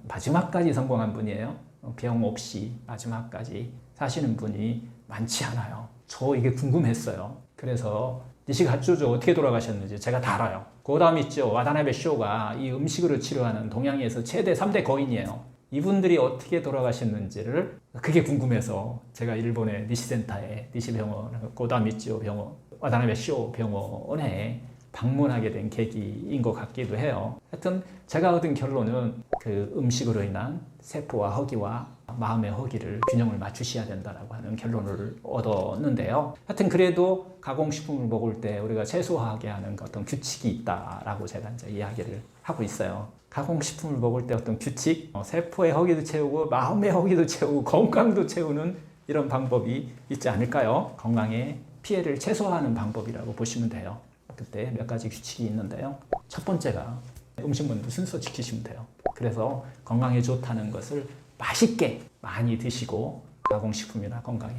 마지막까지 성공한 분이에요. 병 없이 마지막까지 사시는 분이 많지 않아요. 저 이게 궁금했어요. 그래서 니시가츠조 어떻게 돌아가셨는지 제가 다 알아요. 고다미쪼 와다나베 쇼가 이 음식으로 치료하는 동양에서 최대 3대 거인이에요. 이분들이 어떻게 돌아가셨는지를 그게 궁금해서 제가 일본의 니시센터에 니시병원, 고다미쪼 병원, 와다나베 쇼 병원에 방문하게 된 계기인 것 같기도 해요. 하여튼 제가 얻은 결론은 그 음식으로 인한 세포와 허기와 마음의 허기를 균형을 맞추셔야 된다라고 하는 결론을 얻었는데요. 하여튼 그래도 가공식품을 먹을 때 우리가 최소화하게 하는 어떤 규칙이 있다라고 제가 이제 이야기를 하고 있어요. 가공식품을 먹을 때 어떤 규칙, 세포의 허기도 채우고 마음의 허기도 채우고 건강도 채우는 이런 방법이 있지 않을까요? 건강에 피해를 최소화하는 방법이라고 보시면 돼요. 그때 몇 가지 규칙이 있는데요. 첫 번째가 음식 먹는 순서 지키시면 돼요. 그래서 건강에 좋다는 것을 맛있게 많이 드시고, 가공식품이나 건강에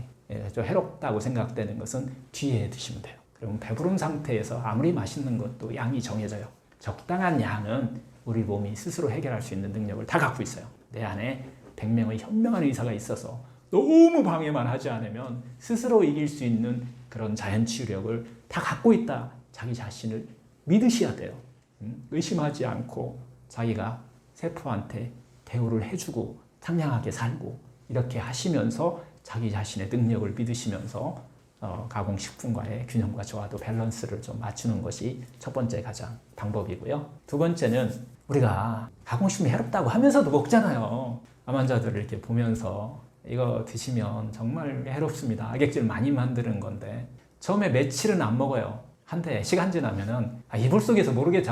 좀 해롭다고 생각되는 것은 뒤에 드시면 돼요. 그러면 배부른 상태에서 아무리 맛있는 것도 양이 정해져요. 적당한 양은 우리 몸이 스스로 해결할 수 있는 능력을 다 갖고 있어요. 내 안에 100명의 현명한 의사가 있어서 너무 방해만 하지 않으면 스스로 이길 수 있는 그런 자연치유력을 다 갖고 있다. 자기 자신을 믿으셔야 돼요. 의심하지 않고 자기가 세포한테 대우를 해주고 상냥하게 살고 이렇게 하시면서 자기 자신의 능력을 믿으시면서 가공식품과의 균형과 조화도 밸런스를 좀 맞추는 것이 첫 번째 가장 방법이고요. 두 번째는 우리가 가공식품이 해롭다고 하면서도 먹잖아요. 암 환자들을 이렇게 보면서 이거 드시면 정말 해롭습니다. 악액질 많이 만드는 건데 처음에 며칠은 안 먹어요. 한데 시간 지나면은 이불 속에서 모르게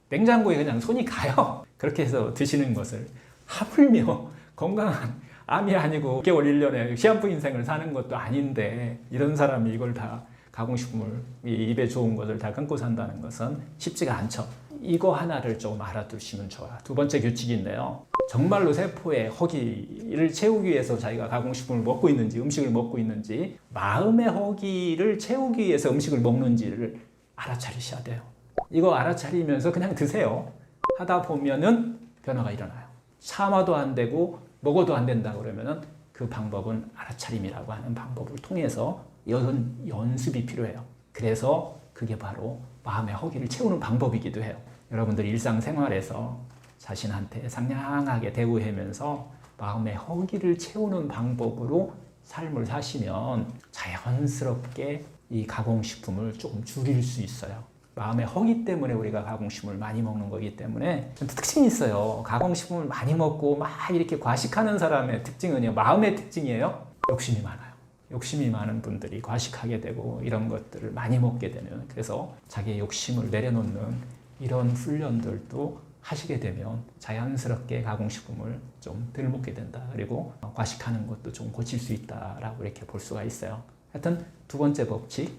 냉장고에 그냥 손이 가요. 그렇게 해서 드시는 것을 하물며 건강한 암이 아니고 6개월 1년에 시한부 인생을 사는 것도 아닌데 이런 사람이 이걸 다 가공식품을 입에 좋은 것을 다 끊고 산다는 것은 쉽지가 않죠. 이거 하나를 좀 알아두시면 좋아요. 두 번째 규칙인데요. 정말로 세포의 허기를 채우기 위해서 자기가 가공식품을 먹고 있는지 음식을 먹고 있는지 마음의 허기를 채우기 위해서 음식을 먹는지를 알아차리셔야 돼요. 이거 알아차리면서 그냥 드세요. 하다 보면은 변화가 일어나요. 참아도 안 되고 먹어도 안 된다 그러면은 그 방법은 알아차림이라고 하는 방법을 통해서 연습이 필요해요. 그래서 그게 바로 마음의 허기를 채우는 방법이기도 해요. 여러분들 일상생활에서 자신한테 상냥하게 대우하면서 마음의 허기를 채우는 방법으로 삶을 사시면 자연스럽게 이 가공식품을 조금 줄일 수 있어요. 마음의 허기 때문에 우리가 가공식품을 많이 먹는 거기 때문에 특징이 있어요. 가공식품을 많이 먹고 막 이렇게 과식하는 사람의 특징은요, 마음의 특징이에요. 욕심이 많아요. 욕심이 많은 분들이 과식하게 되고 이런 것들을 많이 먹게 되는, 그래서 자기의 욕심을 내려놓는 이런 훈련들도 하시게 되면 자연스럽게 가공식품을 좀 덜 먹게 된다. 그리고 과식하는 것도 좀 고칠 수 있다라고 이렇게 볼 수가 있어요. 하여튼 두 번째 법칙,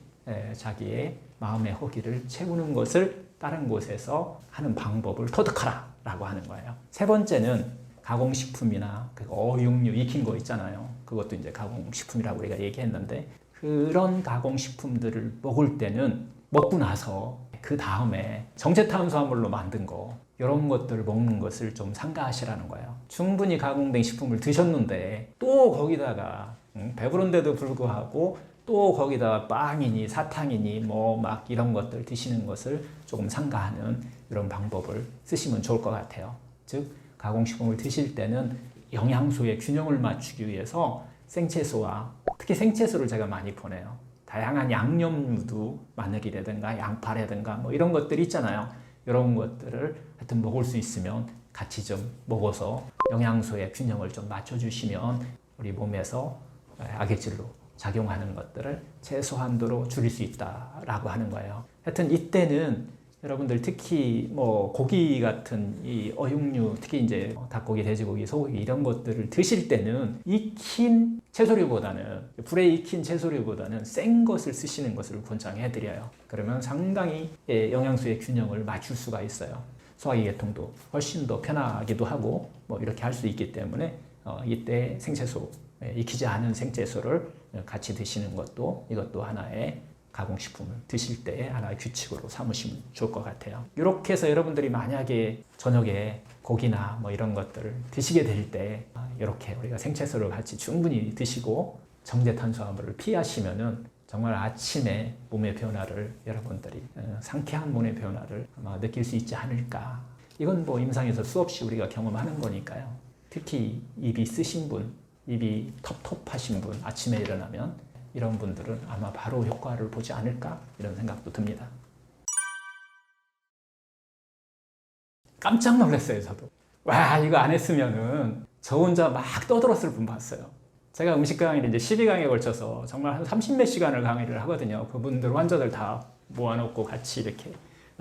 자기의 마음의 허기를 채우는 것을 다른 곳에서 하는 방법을 터득하라 라고 하는 거예요. 세 번째는 가공식품이나 그 어육류 익힌 거 있잖아요. 그것도 이제 가공식품이라고 우리가 얘기했는데 그런 가공식품들을 먹을 때는 먹고 나서 그 다음에 정제탄수화물로 만든 거 이런 것들을 먹는 것을 좀 삼가하시라는 거예요. 충분히 가공된 식품을 드셨는데 또 거기다가 배부른데도 불구하고 또 거기다 빵이니 사탕이니 뭐 막 이런 것들 드시는 것을 조금 삼가하는 이런 방법을 쓰시면 좋을 것 같아요. 즉 가공식품을 드실 때는 영양소의 균형을 맞추기 위해서 생채소와 특히 생채소를 제가 많이 보내요. 다양한 양념류도 마늘이라든가 양파라든가 뭐 이런 것들이 있잖아요. 이런 것들을 하여튼 먹을 수 있으면 같이 좀 먹어서 영양소의 균형을 좀 맞춰주시면 우리 몸에서 악액질로 작용하는 것들을 최소한도로 줄일 수 있다라고 하는 거예요. 하여튼 이때는 여러분들 특히 뭐 고기 같은 이 어육류, 특히 이제 닭고기, 돼지고기, 소고기 이런 것들을 드실 때는 익힌 채소류보다는 불에 익힌 채소류보다는 센 것을 쓰시는 것을 권장해 드려요. 그러면 상당히 영양소의 균형을 맞출 수가 있어요. 소화기 계통도 훨씬 더 편하기도 하고 뭐 이렇게 할 수 있기 때문에 이때 생채소, 익히지 않은 생채소를 같이 드시는 것도 이것도 하나의 가공식품을 드실 때 하나의 규칙으로 삼으시면 좋을 것 같아요. 이렇게 해서 여러분들이 만약에 저녁에 고기나 뭐 이런 것들을 드시게 될 때 이렇게 우리가 생채소를 같이 충분히 드시고 정제탄수화물을 피하시면은 정말 아침에 몸의 변화를 여러분들이 상쾌한 몸의 변화를 아마 느낄 수 있지 않을까. 이건 뭐 임상에서 수없이 우리가 경험하는 거니까요. 특히 입이 쓰신 분, 입이 텁텁하신 분, 아침에 일어나면 이런 분들은 아마 바로 효과를 보지 않을까 이런 생각도 듭니다. 깜짝 놀랐어요, 저도. 와, 이거 안 했으면은 저 혼자 막 떠들었을 분 봤어요. 제가 음식 강의를 이제 12강에 걸쳐서 정말 한 30몇 시간을 강의를 하거든요. 그분들 환자들 다 모아놓고 같이 이렇게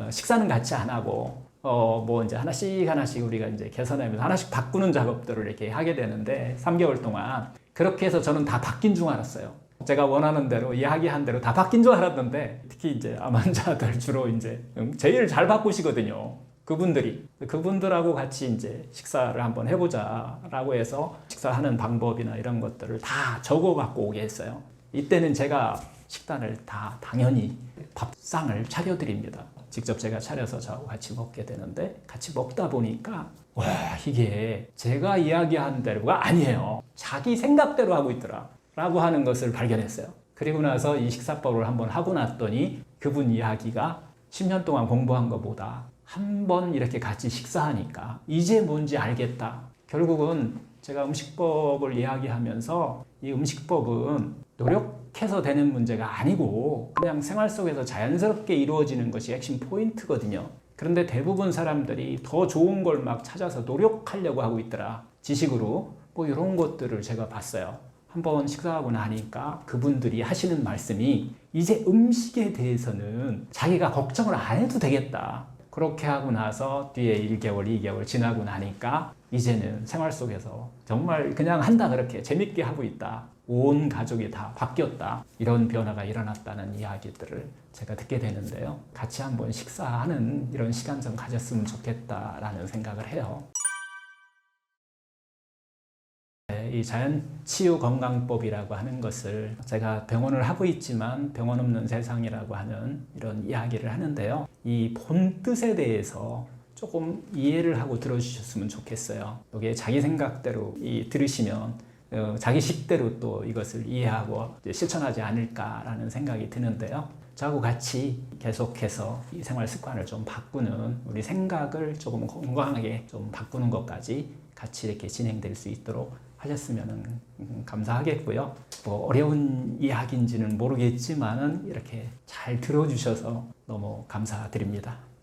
식사는 같이 안 하고 뭐 이제 하나씩 우리가 이제 개선하면서 하나씩 바꾸는 작업들을 이렇게 하게 되는데 3개월 동안 그렇게 해서 저는 다 바뀐 줄 알았어요. 제가 원하는 대로 이야기한 대로 다 바뀐 줄 알았는데 특히 이제 암 환자들 주로 이제 제일 잘 바꾸시거든요. 그분들하고 같이 이제 식사를 한번 해보자라고 해서 식사하는 방법이나 이런 것들을 다 적어 갖고 오게 했어요. 이때는 제가 식단을 다 당연히 밥상을 차려드립니다. 직접 제가 차려서 저하고 같이 먹게 되는데 같이 먹다 보니까 와, 이게 제가 이야기한 대로가 아니에요. 자기 생각대로 하고 있더라 라고 하는 것을 발견했어요. 그리고 나서 이 식사법을 한번 하고 났더니 그분 이야기가 10년 동안 공부한 것보다 한 번 이렇게 같이 식사하니까 이제 뭔지 알겠다. 결국은 제가 음식법을 이야기하면서 이 음식법은 노력해서 되는 문제가 아니고 그냥 생활 속에서 자연스럽게 이루어지는 것이 핵심 포인트거든요. 그런데 대부분 사람들이 더 좋은 걸 막 찾아서 노력하려고 하고 있더라. 지식으로 뭐 이런 것들을 제가 봤어요. 한번 식사하고 나니까 그분들이 하시는 말씀이 이제 음식에 대해서는 자기가 걱정을 안 해도 되겠다. 그렇게 하고 나서 뒤에 1개월, 2개월 지나고 나니까 이제는 생활 속에서 정말 그냥 한다 그렇게 재밌게 하고 있다. 온 가족이 다 바뀌었다. 이런 변화가 일어났다는 이야기들을 제가 듣게 되는데요. 같이 한번 식사하는 이런 시간 좀 가졌으면 좋겠다라는 생각을 해요. 이 자연치유건강법이라고 하는 것을 제가 병원을 하고 있지만 병원 없는 세상이라고 하는 이런 이야기를 하는데요. 이 본뜻에 대해서 조금 이해를 하고 들어주셨으면 좋겠어요. 이게 자기 생각대로 들으시면 자기 식대로 또 이것을 이해하고 실천하지 않을까라는 생각이 드는데요. 저하고 같이 계속해서 이 생활 습관을 좀 바꾸는 우리 생각을 조금 건강하게 좀 바꾸는 것까지 같이 이렇게 진행될 수 있도록 하셨으면 감사하겠고요. 뭐 어려운 이야기인지는 모르겠지만은 이렇게 잘 들어주셔서 너무 감사드립니다.